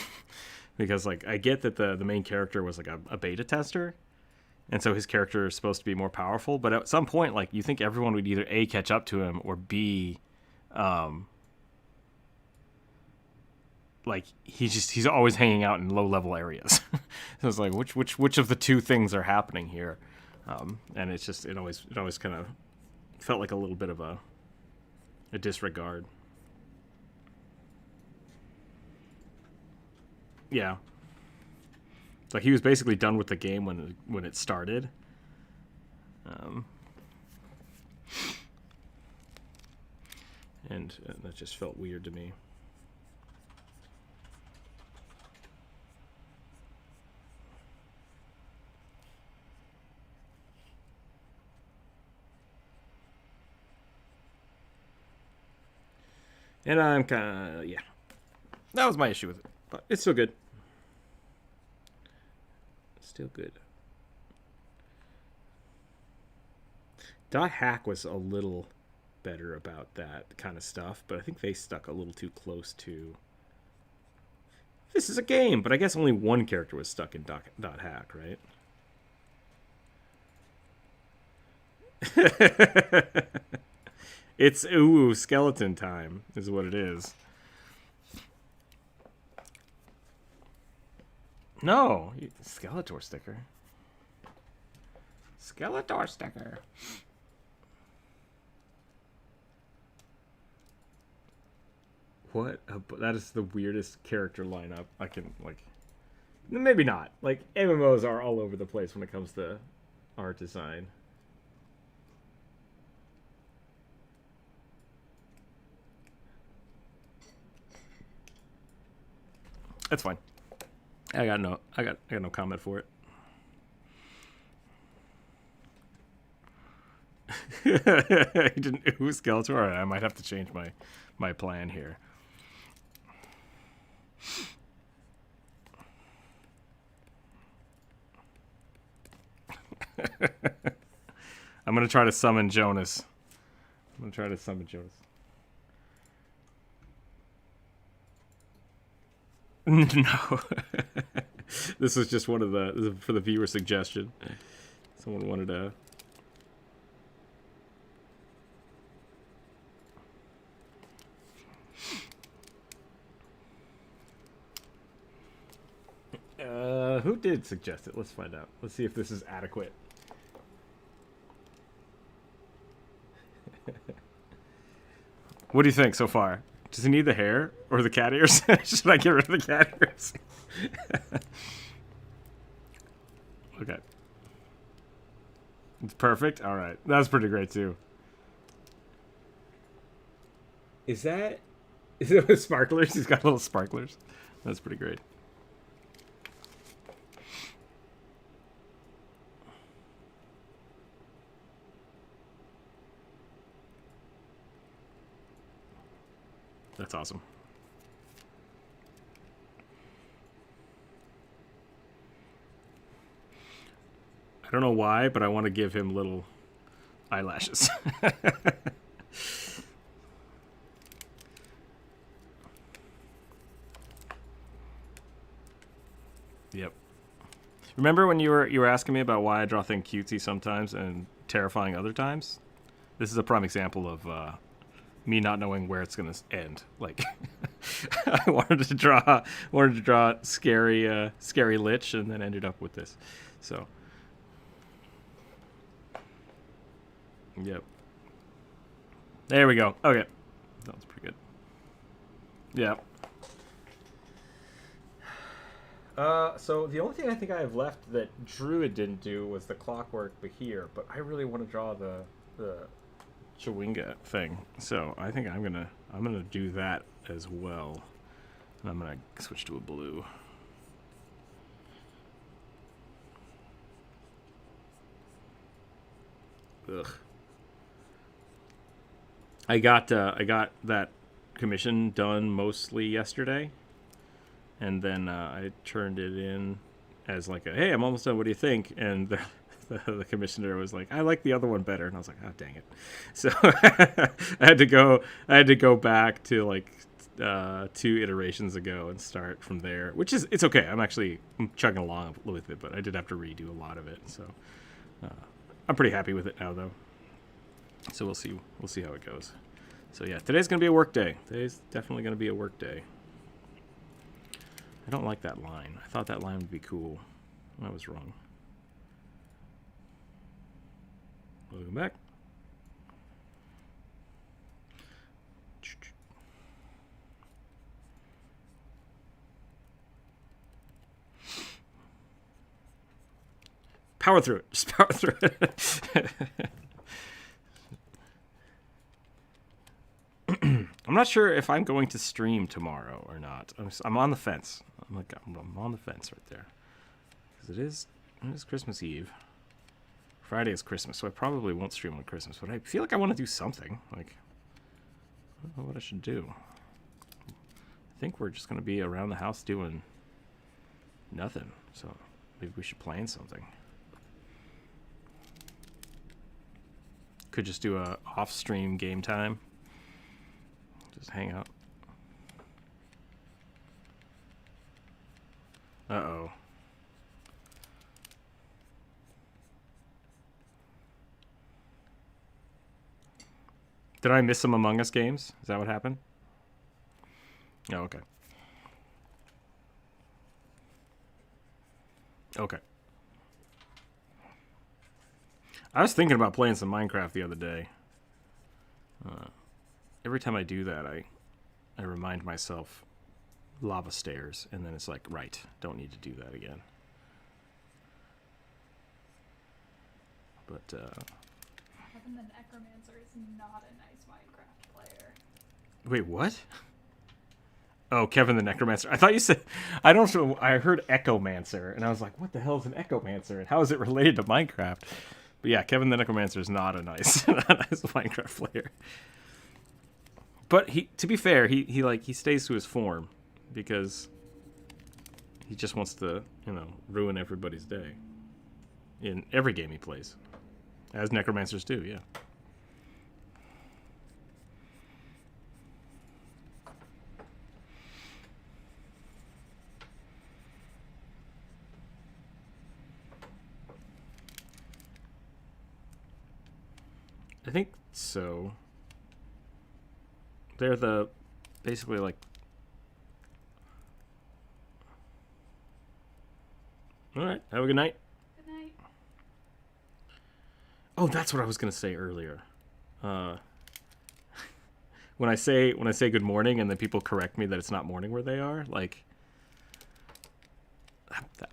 Because, like, I get that the main character was, like, a beta tester, and so his character is supposed to be more powerful, but at some point, like, you think everyone would either A, catch up to him, or B, like, he's always hanging out in low-level areas. So it's like, which of the two things are happening here? And it's just, it always kind of felt like a little bit of a disregard. Yeah. Like, he was basically done with the game when it started. And that just felt weird to me. And I'm kind of, yeah. That was my issue with it. But it's still good. Still good. .hack was a little better about that kind of stuff, but I think they stuck a little too close to... This is a game, but I guess only one character was stuck in .hack, right? It's, ooh, skeleton time is what it is. No, Skeletor sticker. Skeletor sticker. What? That is the weirdest character lineup I can, like... Maybe not. Like, MMOs are all over the place when it comes to art design. That's fine. I got no comment for it. He didn't ooh Skeletor. All right, I might have to change my plan here. I'm gonna try to summon Jonas. No. This was just one of for the viewer suggestion. Someone wanted to... Who did suggest it? Let's find out. Let's see if this is adequate. What do you think so far? Does he need the hair or the cat ears? Should I get rid of the cat ears? Okay. It's perfect? Alright. That's pretty great too. Is it with sparklers? He's got little sparklers. That's pretty great. That's awesome. I don't know why, but I want to give him little eyelashes. Yep. Remember when you were asking me about why I draw things cutesy sometimes and terrifying other times? This is a prime example of me not knowing where it's gonna end. Like, I wanted to draw scary Lich, and then ended up with this. So, yep. There we go. Okay, that was pretty good. Yeah. So the only thing I think I have left that Druid didn't do was the clockwork here, but I really want to draw the Chewinga thing. So I think I'm gonna do that as well. And I'm gonna switch to a blue. Ugh. I got that commission done mostly yesterday. And then I turned it in as like a, hey, I'm almost done. What do you think? And the commissioner was like, I like the other one better. And I was like, oh, dang it. So I had to go back to like 2 iterations ago and start from there, which is, it's okay. I'm chugging along with it, but I did have to redo a lot of it. So I'm pretty happy with it now, though. So we'll see how it goes. So yeah, today's going to be a work day. Today's definitely going to be a work day. I don't like that line. I thought that line would be cool. I was wrong. Welcome back. Power through it. Just power through it. I'm not sure if I'm going to stream tomorrow or not. I'm on the fence. I'm on the fence right there. Because it is Christmas Eve. Friday is Christmas, so I probably won't stream on Christmas. But I feel like I want to do something. Like, I don't know what I should do. I think we're just going to be around the house doing nothing. So maybe we should plan something. Could just do a off-stream game time. Just hang out. Uh-oh. Did I miss some Among Us games? Is that what happened? Oh, okay. Okay. I was thinking about playing some Minecraft the other day. Every time I do that, I remind myself lava stairs, and then it's like, right, don't need to do that again. But Kevin the Necromancer is not a nice Minecraft player. Wait, what? Oh, Kevin the Necromancer. I thought you said, I don't know, I heard Echomancer, and I was like, what the hell is an Echomancer, and how is it related to Minecraft? But yeah, Kevin the Necromancer is not a nice, not a nice Minecraft player. But to be fair, he stays to his form because he just wants to, ruin everybody's day in every game he plays, as necromancers do. Yeah. I think so. They're basically like, all right, have a good night. Good night. Oh, that's what I was gonna say earlier. When I say good morning and then people correct me that it's not morning where they are, like,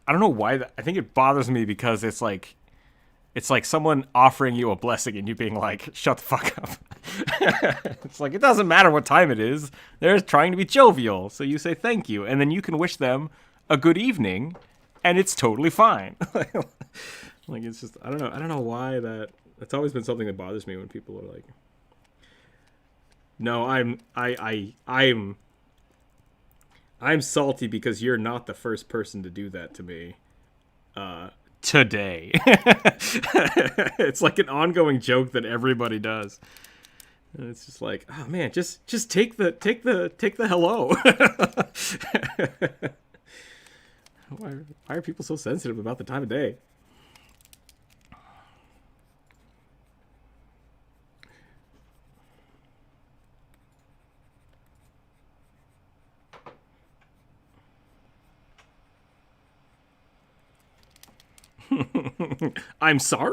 I don't know why I think it bothers me because it's like someone offering you a blessing and you being like, shut the fuck up. It's like, it doesn't matter what time it is. They're trying to be jovial. So you say thank you. And then you can wish them a good evening and it's totally fine. Like, it's just, I don't know why that, it's always been something that bothers me when people are like, No, I'm salty because you're not the first person to do that to me. Today. It's like an ongoing joke that everybody does. And it's just like, oh man, just take the hello. Why are people so sensitive about the time of day? I'm sorry?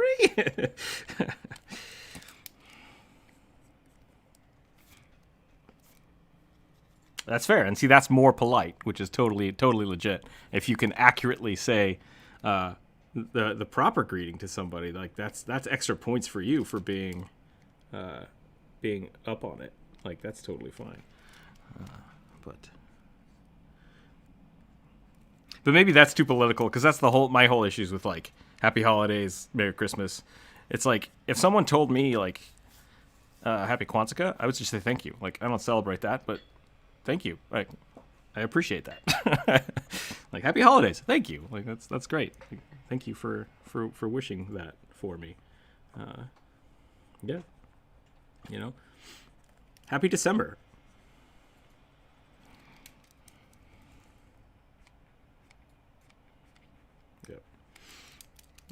That's fair. And see, that's more polite, which is totally legit. If you can accurately say the proper greeting to somebody, like that's extra points for you for being up on it. Like that's totally fine. But maybe that's too political, because that's my whole issues with like Happy Holidays, Merry Christmas. It's like if someone told me like Happy Kwanzaa, I would just say thank you. Like I don't celebrate that, but thank you. Like I appreciate that. Like Happy Holidays, thank you. Like that's great. Like, thank you for wishing that for me. Yeah, you know. Happy December.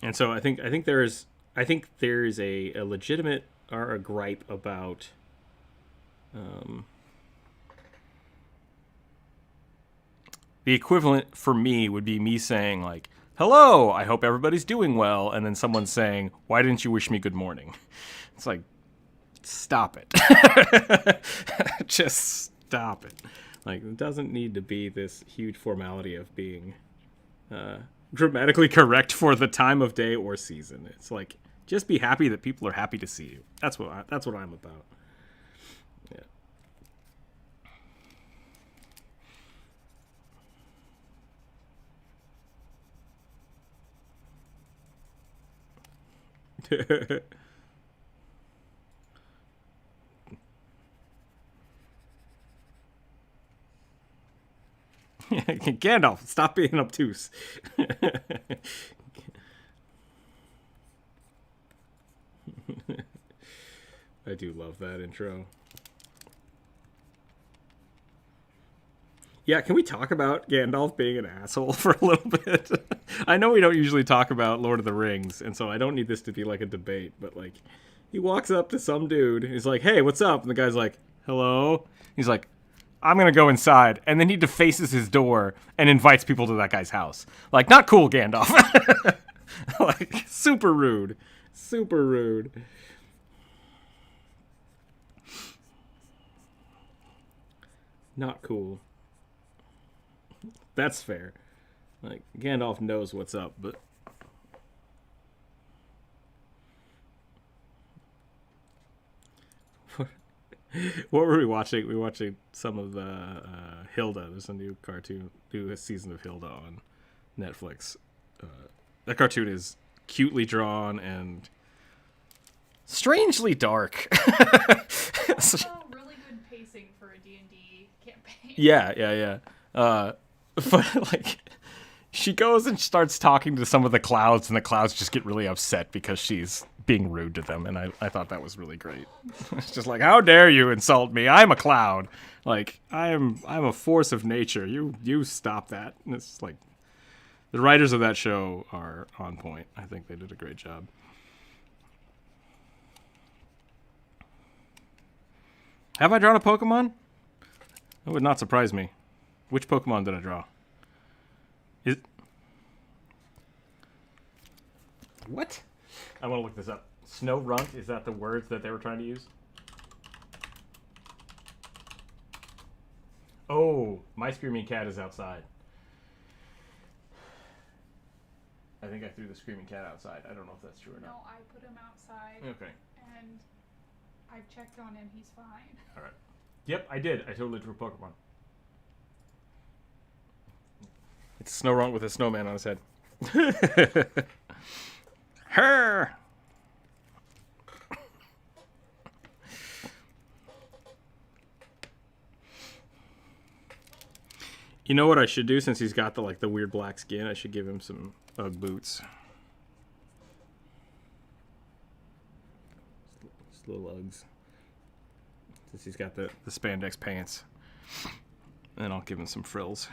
And so I think there's a legitimate or a gripe about the equivalent for me would be me saying like, hello, I hope everybody's doing well, and then someone saying, why didn't you wish me good morning? It's like, stop it. Just stop it. Like, it doesn't need to be this huge formality of being grammatically correct for the time of day or season. It's like, just be happy that people are happy to see you. That's what I'm about. Yeah. Gandalf, stop being obtuse. I do love that intro. Yeah, can we talk about Gandalf being an asshole for a little bit? I know we don't usually talk about Lord of the Rings, and so I don't need this to be like a debate, but like, he walks up to some dude, he's like, hey, what's up? And the guy's like, hello? He's like, I'm gonna go inside, and then he defaces his door and invites people to that guy's house. Like, not cool, Gandalf. Like, super rude. Super rude. Not cool. That's fair. Like, Gandalf knows what's up, but... What were we watching? We were watching some of the Hilda. There's a new season of Hilda on Netflix. That cartoon is cutely drawn and strangely dark. Also really good pacing for a D&D campaign. Yeah. But like, she goes and starts talking to some of the clouds, and the clouds just get really upset because she's being rude to them, and I thought that was really great. It's just like, how dare you insult me? I'm a cloud. Like, I'm a force of nature. You stop that. And it's like, the writers of that show are on point. I think they did a great job. Have I drawn a Pokemon? That would not surprise me. Which Pokemon did I draw? What? I want to look this up. Snow Runt, is that the words that they were trying to use? Oh, my screaming cat is outside. I think I threw the screaming cat outside. I don't know if that's true or not. No, I put him outside. Okay. And I've checked on him. He's fine. All right. Yep, I did. I totally drew a Pokemon. It's Snow Runt with a snowman on his head. Her. You know what I should do since he's got the weird black skin? I should give him some Ugg boots. Just little Uggs. Since he's got the spandex pants. And I'll give him some frills.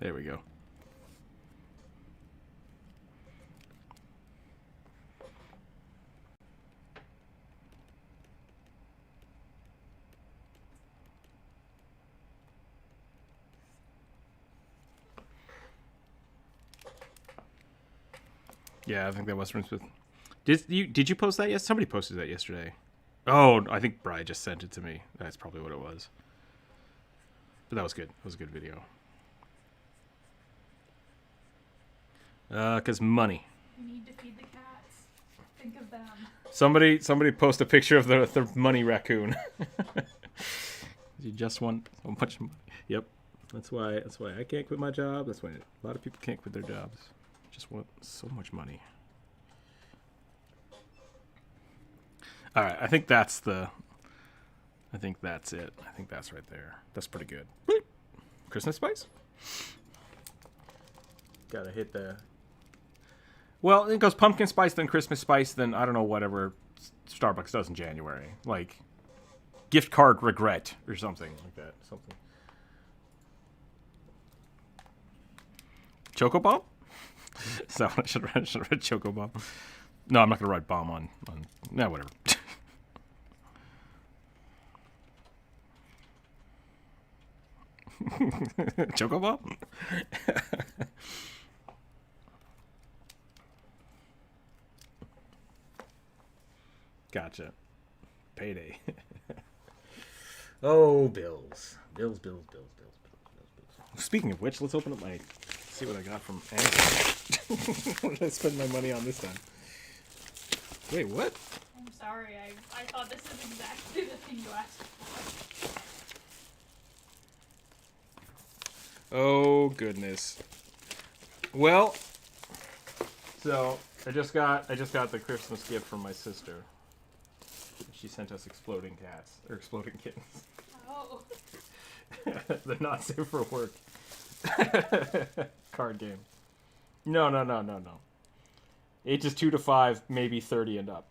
There we go. Yeah, I think that was from Smith. Did you post that? Yes, somebody posted that yesterday. Oh, I think Bri just sent it to me. That's probably what it was. But that was good. That was a good video. Cause money. We need to feed the cats. Think of them. Somebody post a picture of the money raccoon. You just want so much money. Yep. That's why I can't quit my job. That's why a lot of people can't quit their jobs. Just want so much money. All right, I think that's it. I think that's right there. That's pretty good. Christmas spice? Gotta hit the... Well, it goes pumpkin spice, then Christmas spice, then I don't know, whatever Starbucks does in January. Like, gift card regret or something like that. Something. Choco Bomb? So I should have read Choco Bomb. No, I'm not going to write bomb on... No, whatever. Choco Bomb? Gotcha. Payday. Oh, bills. Bills. Speaking of which, let's open up my... See what I got from Amazon. What did I spend my money on this time? Wait, what? I'm sorry. I thought this was exactly the thing you asked for. Oh, goodness. Well, so I just got the Christmas gift from my sister. She sent us exploding cats, or exploding kittens. Oh. They're not safe for work. Card game. No. Ages 2 to 5, maybe 30 and up.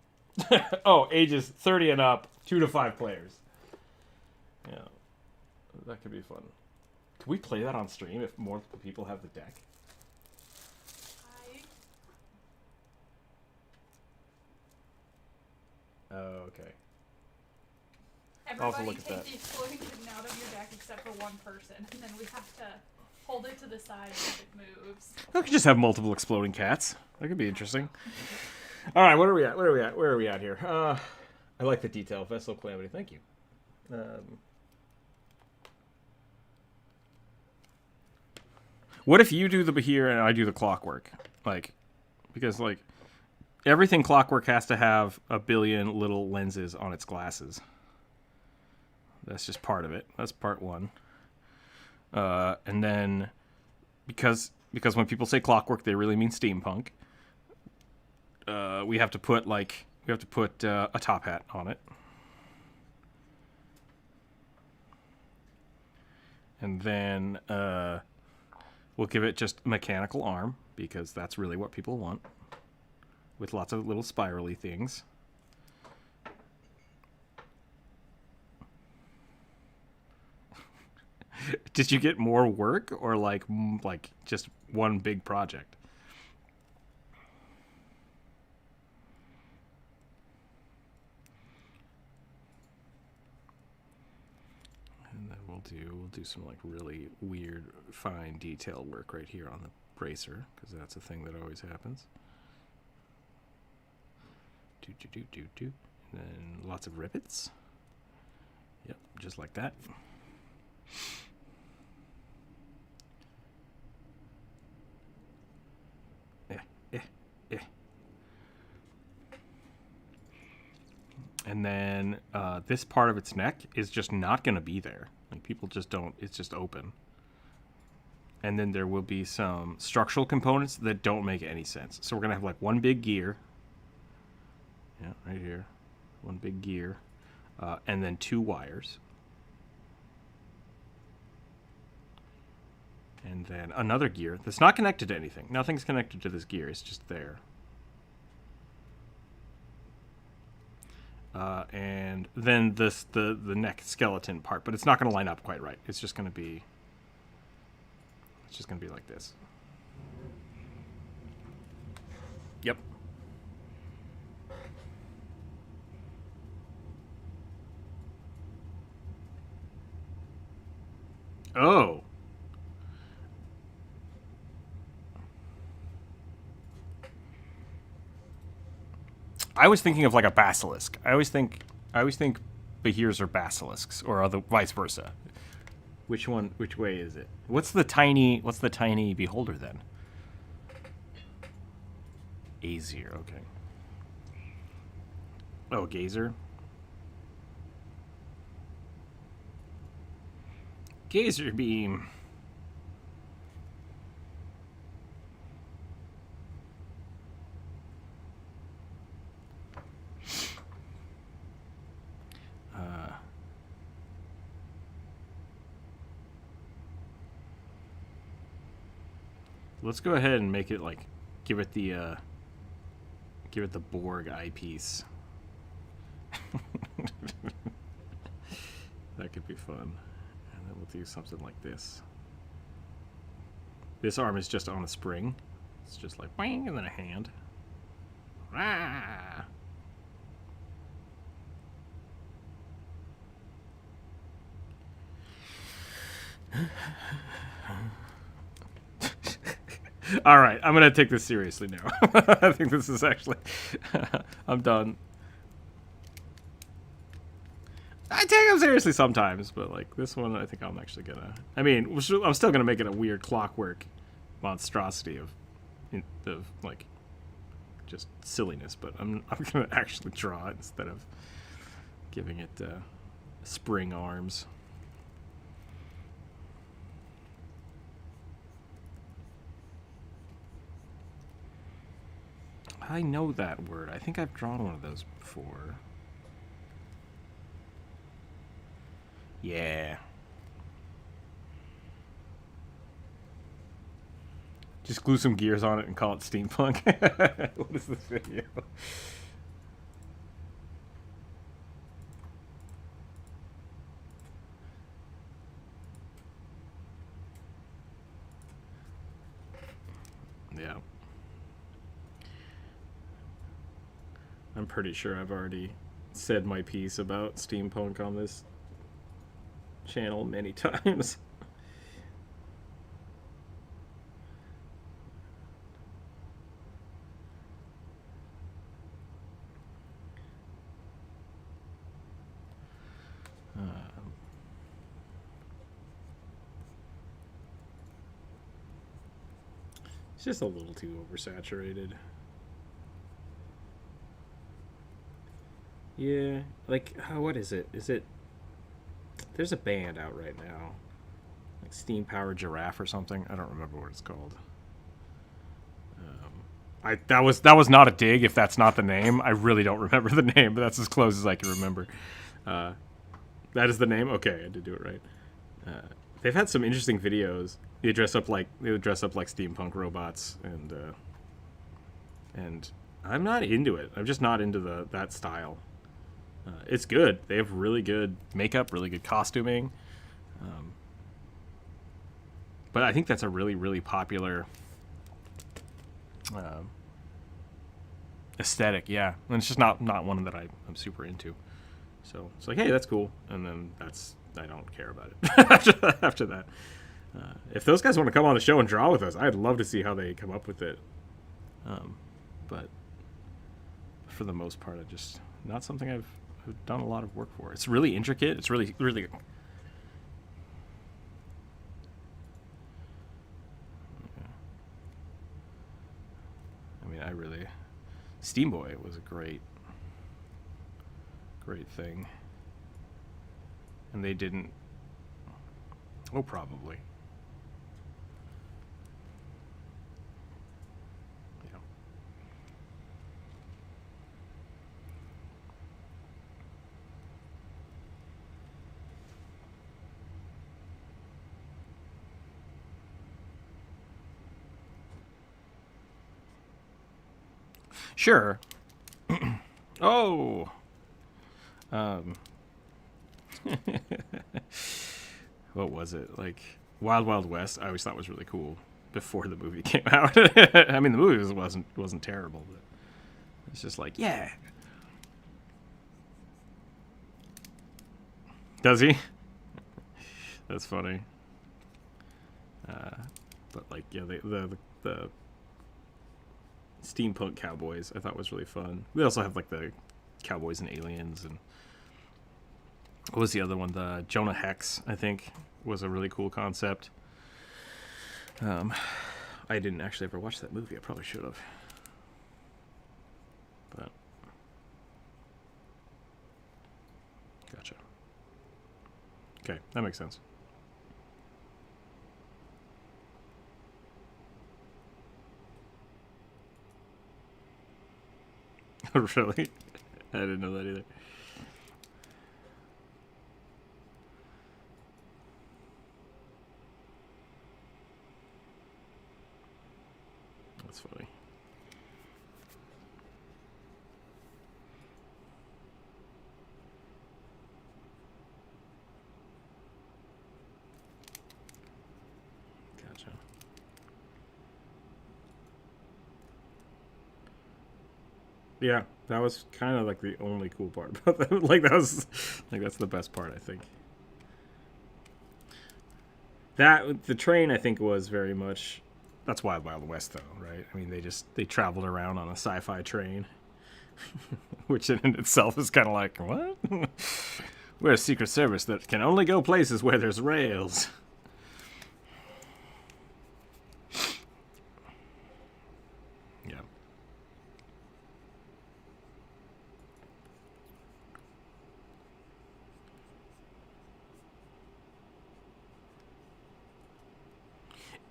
Oh, ages 30 and up, 2 to 5 players. Yeah, that could be fun. Could we play that on stream if more people have the deck? Oh, okay. Everybody look at take that. the exploding kitten out of your deck except for one person, and then we have to hold it to the side if it moves. I could just have multiple exploding cats. That could be interesting. All right, what are we at? Where are we at here? I like the detail. Vessel Calamity, thank you. What if you do the Bahir and I do the Clockwork? Because everything Clockwork has to have a billion little lenses on its glasses. That's just part of it. That's part one. And then, because when people say Clockwork, they really mean steampunk. We have to put a top hat on it. And then we'll give it just mechanical arm, because that's really what people want, with lots of little spirally things. Did you get more work, or like just one big project? And then we'll do some really weird fine detail work right here on the bracer, because that's a thing that always happens. And then lots of rivets. Yep, just like that. And then this part of its neck is just not going to be there. People just don't, it's just open. And then there will be some structural components that don't make any sense. So we're going to have one big gear. Yeah, right here. One big gear. And then 2 wires. And then another gear that's not connected to anything. Nothing's connected to this gear. It's just there. And then the neck skeleton part, but it's not going to line up quite right. It's just going to be like this. Yep. Oh. I was thinking of like a basilisk. I always think Behirs are basilisks, or other vice versa. Which way is it? What's the tiny beholder then? Aesir, okay. Oh, gazer. Gazer beam. Let's go ahead and make it like give it the Borg eyepiece. That could be fun. And then we'll do something like this. This arm is just on a spring. It's just like bang, and then a hand. Rah! All right, I'm going to take this seriously now. I think this is actually... I'm done. I take them seriously sometimes, but like this one, I think I'm actually going to... I mean, I'm still going to make it a weird clockwork monstrosity of like, just silliness, but I'm going to actually draw it instead of giving it spring arms. I know that word. I think I've drawn one of those before. Yeah. Just glue some gears on it and call it steampunk. What is this video? Yeah. I'm pretty sure I've already said my piece about steampunk on this channel many times. It's just a little too oversaturated. Yeah, like, what is it? Is it... There's a band out right now. Like Steam Powered Giraffe or something. I don't remember what it's called. That was not a dig if that's not the name. I really don't remember the name, but that's as close as I can remember. That is the name? Okay, I did do it right. They've had some interesting videos. They dress up like steampunk robots, and I'm not into it. I'm just not into that style. It's good. They have really good makeup, really good costuming. But I think that's a really, really popular aesthetic, yeah. And it's just not one that I'm super into. So it's like, hey, that's cool. And then I don't care about it after that. If those guys want to come on the show and draw with us, I'd love to see how they come up with it. But for the most part, not something I've done a lot of work for. It's really intricate. It's really, really... I mean, Steam Boy was a great thing. And they didn't... Oh, probably. Yeah. Sure. Oh. What was it? Like Wild Wild West. I always thought was really cool before the movie came out. I mean, the movie wasn't terrible, but it's just like, yeah. Does he? That's funny. But like, yeah, the steampunk cowboys I thought was really fun. We also have like the cowboys and aliens, and what was the other one? The Jonah Hex, I think, was a really cool concept. I didn't actually ever watch that movie. I probably should have. But gotcha. Okay, that makes sense. Really? I didn't know that either. That's funny. Gotcha. Yeah, that was kind of like the only cool part about that. Like that's the best part, I think. That the train, I think, was very much. That's Wild Wild West, though, right? I mean, they traveled around on a sci-fi train, which in itself is kind of like, what? We're a secret service that can only go places where there's rails. Yeah.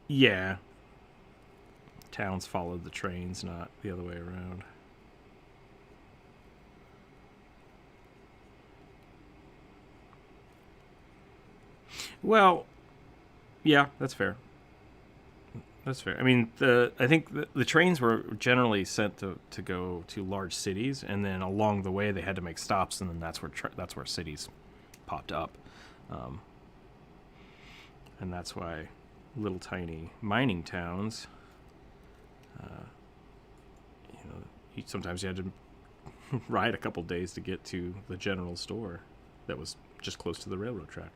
Yeah. Towns followed the trains, not the other way around. Well, yeah, that's fair. That's fair. I mean, I think the trains were generally sent to go to large cities, and then along the way they had to make stops, and then that's where cities popped up, and that's why little tiny mining towns. Sometimes you had to ride a couple days to get to the general store that was just close to the railroad track.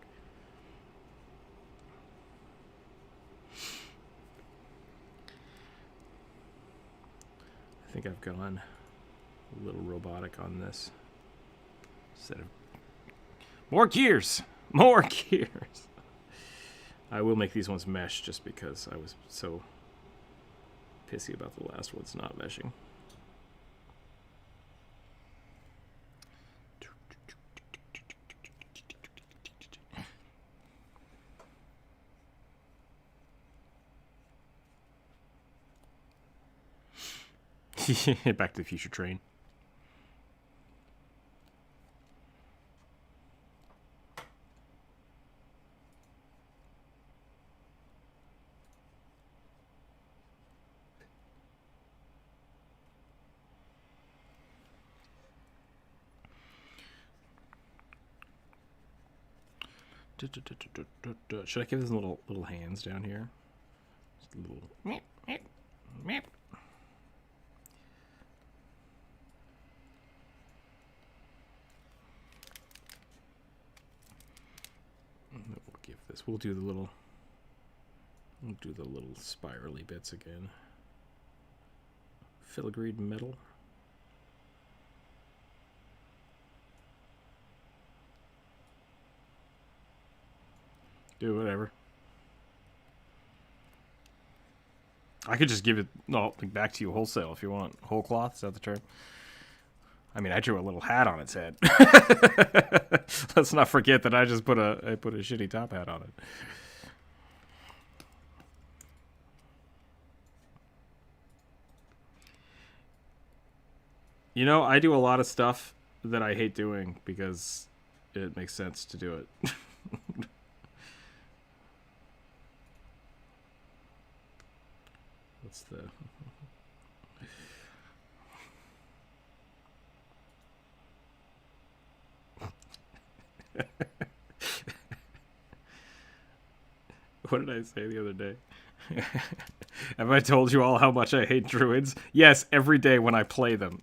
I think I've gone a little robotic on this. Instead of more gears! More gears! I will make these ones mesh just because I was so pissy about the last ones not meshing. Back to the Future train. Should I give this little hands down here? Just a little meep, meep, meep. We'll give this. We'll do the little spirally bits again. Filigreed metal. Do whatever. I could just give it back to you wholesale if you want. Whole cloth, is that the term? I mean, I drew a little hat on its head. Let's not forget that I just put a shitty top hat on it. You know, I do a lot of stuff that I hate doing because it makes sense to do it. What's the... What did I say the other day? Have I told you all how much I hate druids? Yes, every day when I play them.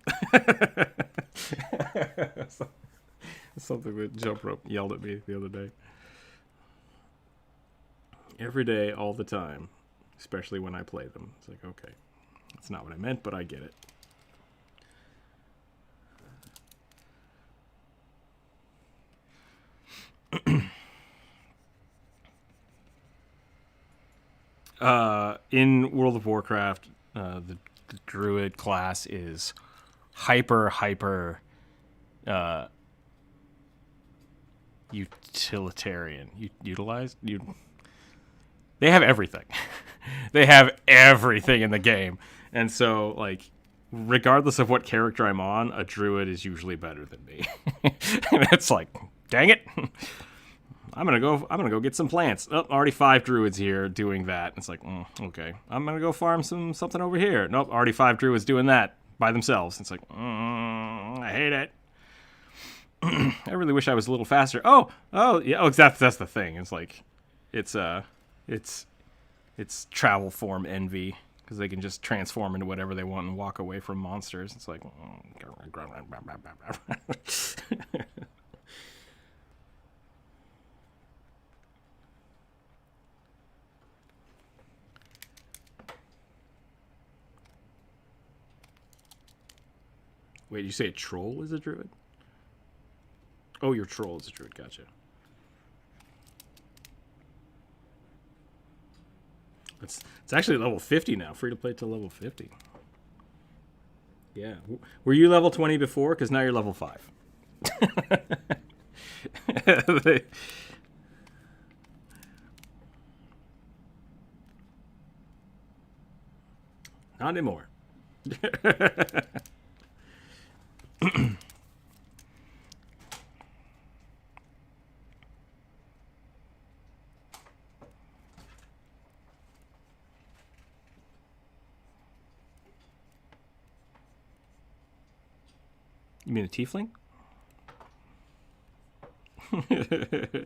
Something that Jump Rope yelled at me the other day. Every day, all the time. Especially when I play them. It's like, okay. That's not what I meant, but I get it. In World of Warcraft, the druid class is hyper utilitarian. They have everything. They have everything in the game. And so, like, regardless of what character I'm on, a druid is usually better than me. And it's like, dang it. I'm gonna go get some plants. Oh, already 5 druids here doing that. It's like, okay. I'm gonna go farm something over here. Nope, already 5 druids doing that by themselves. It's like, I hate it. I really wish I was a little faster. Oh, yeah. Oh, that's the thing. It's like, it's travel form envy because they can just transform into whatever they want and walk away from monsters. It's like, wait, you say a troll is a druid? Oh, your troll is a druid. Gotcha. It's actually level 50 now. Free to play till level 50. Yeah. Were you level 20 before? Because now you're level 5. Not anymore. You mean a tiefling?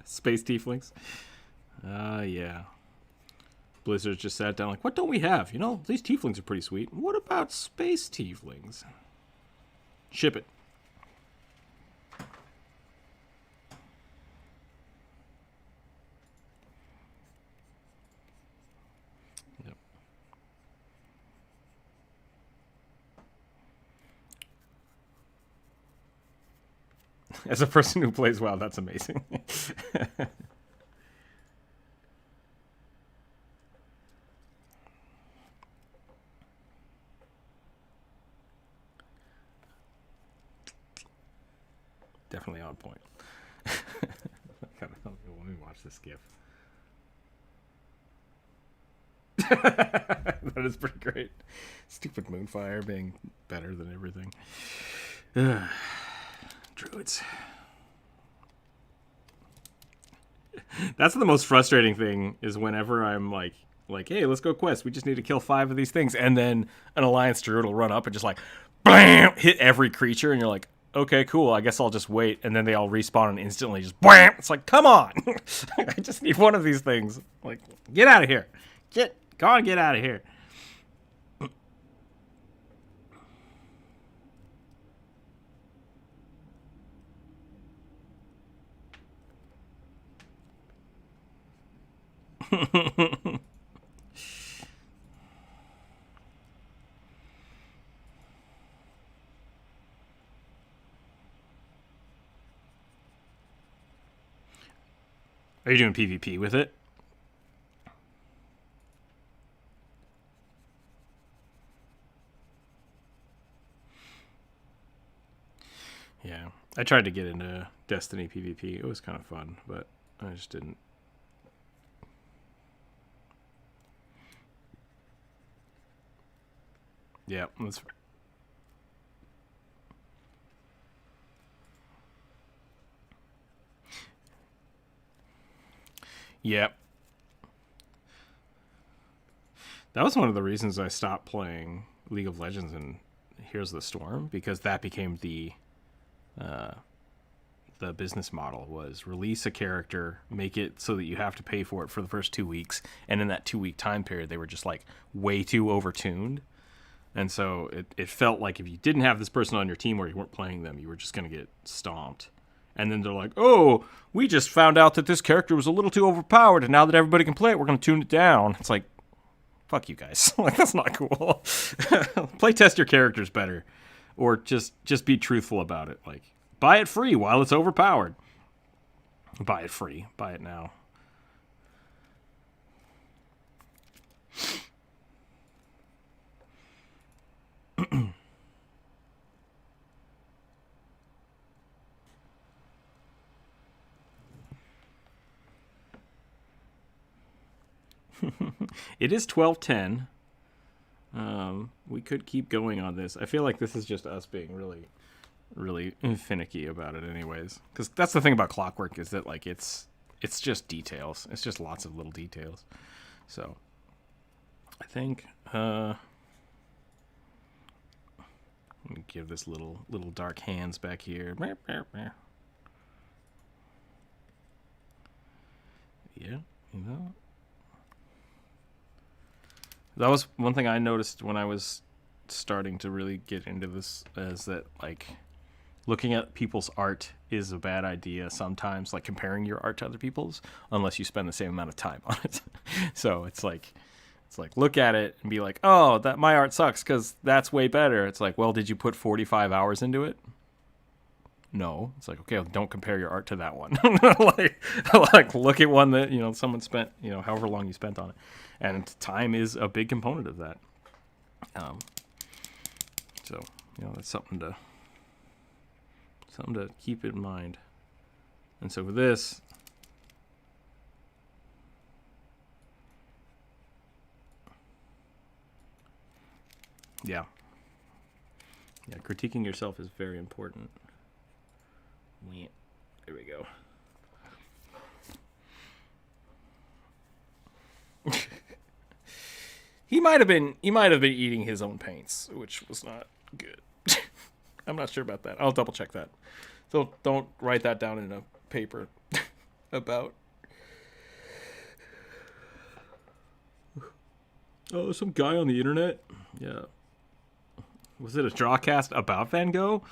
Space tieflings? Yeah. Blizzard just sat down like, what don't we have? You know, these tieflings are pretty sweet. What about space tieflings? Ship it. Yep. As a person who plays WoW, that's amazing. Definitely on point. Let me watch this GIF. That is pretty great. Stupid Moonfire being better than everything. Druids. That's the most frustrating thing is whenever I'm like, hey, let's go quest. We just need to kill 5 of these things. And then an Alliance Druid will run up and just like, bam, hit every creature. And you're like, okay, cool. I guess I'll just wait. And then they all respawn and instantly just bam. It's like, come on. I just need one of these things. Like, get out of here. Get out of here. Are you doing PvP with it? Yeah, I tried to get into Destiny PvP. It was kind of fun, but I just didn't. Yeah, that's fair. Yeah. That was one of the reasons I stopped playing League of Legends and Here's the Storm, because that became the the business model was release a character, make it so that you have to pay for it for the first 2 weeks, and in that 2-week time period, they were just like way too overtuned. And so it felt like if you didn't have this person on your team or you weren't playing them, you were just going to get stomped. And then they're like, oh, we just found out that this character was a little too overpowered, and now that everybody can play it, we're going to tune it down. It's like, fuck you guys. Like, that's not cool. Play test your characters better. Or just be truthful about it. Like, buy it free while it's overpowered. Buy it free. Buy it now. It is 12:10. We could keep going on this. I feel like this is just us being really, really finicky about it anyways. Because that's the thing about Clockwork is that, like, it's just details. It's just lots of little details. So, I think, let me give this little dark hands back here. Yeah, you know. That was one thing I noticed when I was starting to really get into this, is that, like, looking at people's art is a bad idea sometimes, like comparing your art to other people's, unless you spend the same amount of time on it. So it's like look at it and be like, oh, that my art sucks because that's way better. It's like, well, did you put 45 hours into it? No. It's like, okay, well, don't compare your art to that one. like look at one that, you know, someone spent, you know, however long you spent on it. And time is a big component of that. So, you know, that's something to keep in mind. And so for this, yeah, critiquing yourself is very important. There we go. He might have been eating his own paints, which was not good. I'm not sure about that. I'll double check that. So don't write that down in a paper about. Oh, some guy on the internet? Yeah. Was it a drawcast about Van Gogh?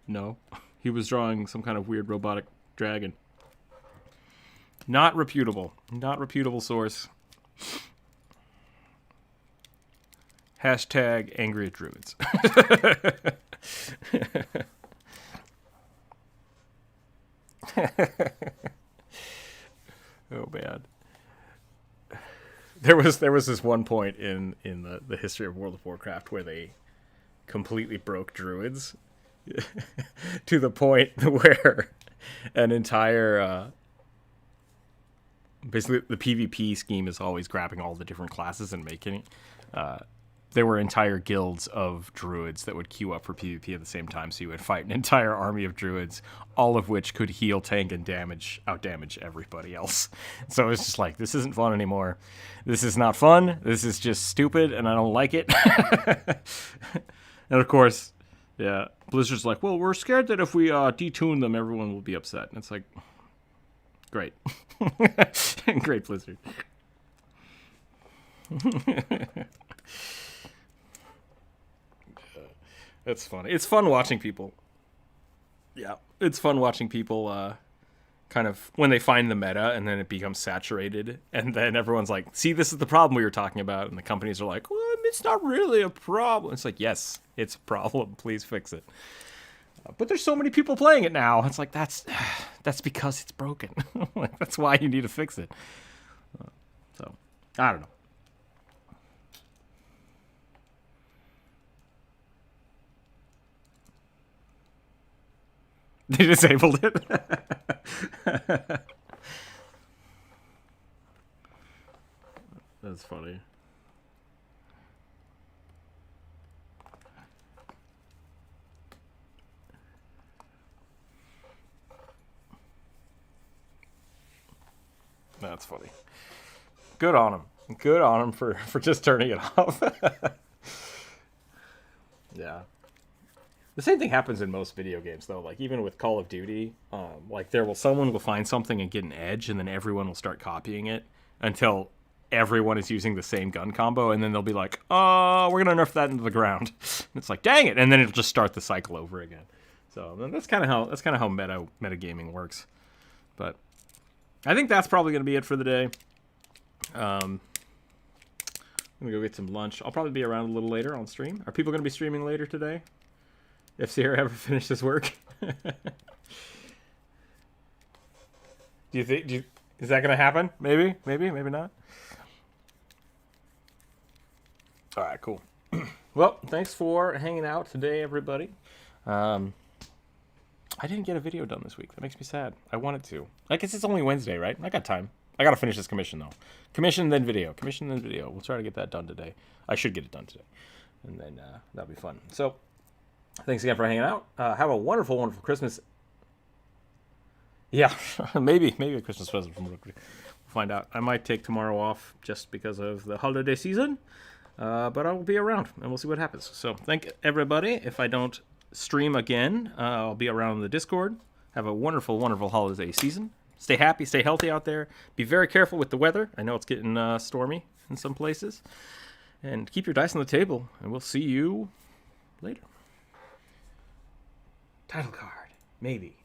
No. He was drawing some kind of weird robotic dragon. Not reputable. Not reputable source. Hashtag angry at druids. Oh man. There was this one point in the history of World of Warcraft where they completely broke druids to the point where an entire basically the PvP scheme is always grabbing all the different classes and making it. There were entire guilds of druids that would queue up for PvP at the same time, so you would fight an entire army of druids, all of which could heal, tank, and out-damage everybody else. So it's just like, this isn't fun anymore. This is not fun. This is just stupid, and I don't like it. And of course, yeah, Blizzard's like, well, we're scared that if we detune them, everyone will be upset. And it's like, great. Great, Blizzard. That's funny. It's fun watching people. Yeah, it's fun watching people kind of when they find the meta and then it becomes saturated, and then everyone's like, "See, this is the problem we were talking about," and the companies are like, "Well, it's not really a problem." It's like, yes, it's a problem. Please fix it. But there's so many people playing it now. It's like that's because it's broken. Like, that's why you need to fix it. So I don't know. They disabled it. That's funny. That's funny. Good on him. Good on him for just turning it off. Yeah. The same thing happens in most video games, though. Like, even with Call of Duty, like, someone will find something and get an edge, and then everyone will start copying it until everyone is using the same gun combo, and then they'll be like, oh, we're going to nerf that into the ground. And it's like, dang it, and then it'll just start the cycle over again. So that's kind of how metagaming works. But I think that's probably going to be it for the day. I'm going to go get some lunch. I'll probably be around a little later on stream. Are people going to be streaming later today? If Sierra ever finishes work? Do you think? Is that going to happen? Maybe, maybe not. All right, cool. Well, thanks for hanging out today, everybody. I didn't get a video done this week. That makes me sad. I wanted to. I guess it's only Wednesday, right? I got time. I got to finish this commission, though. Commission, then video. Commission, then video. We'll try to get that done today. I should get it done today. And then that'll be fun. So, thanks again for hanging out. Have a wonderful, wonderful Christmas. Yeah, maybe a Christmas present from Rookzer. We'll find out. I might take tomorrow off just because of the holiday season. But I will be around, and we'll see what happens. So, thank everybody. If I don't stream again, I'll be around in the Discord. Have a wonderful, wonderful holiday season. Stay happy, stay healthy out there. Be very careful with the weather. I know it's getting stormy in some places. And keep your dice on the table, and we'll see you later. Title card. Maybe.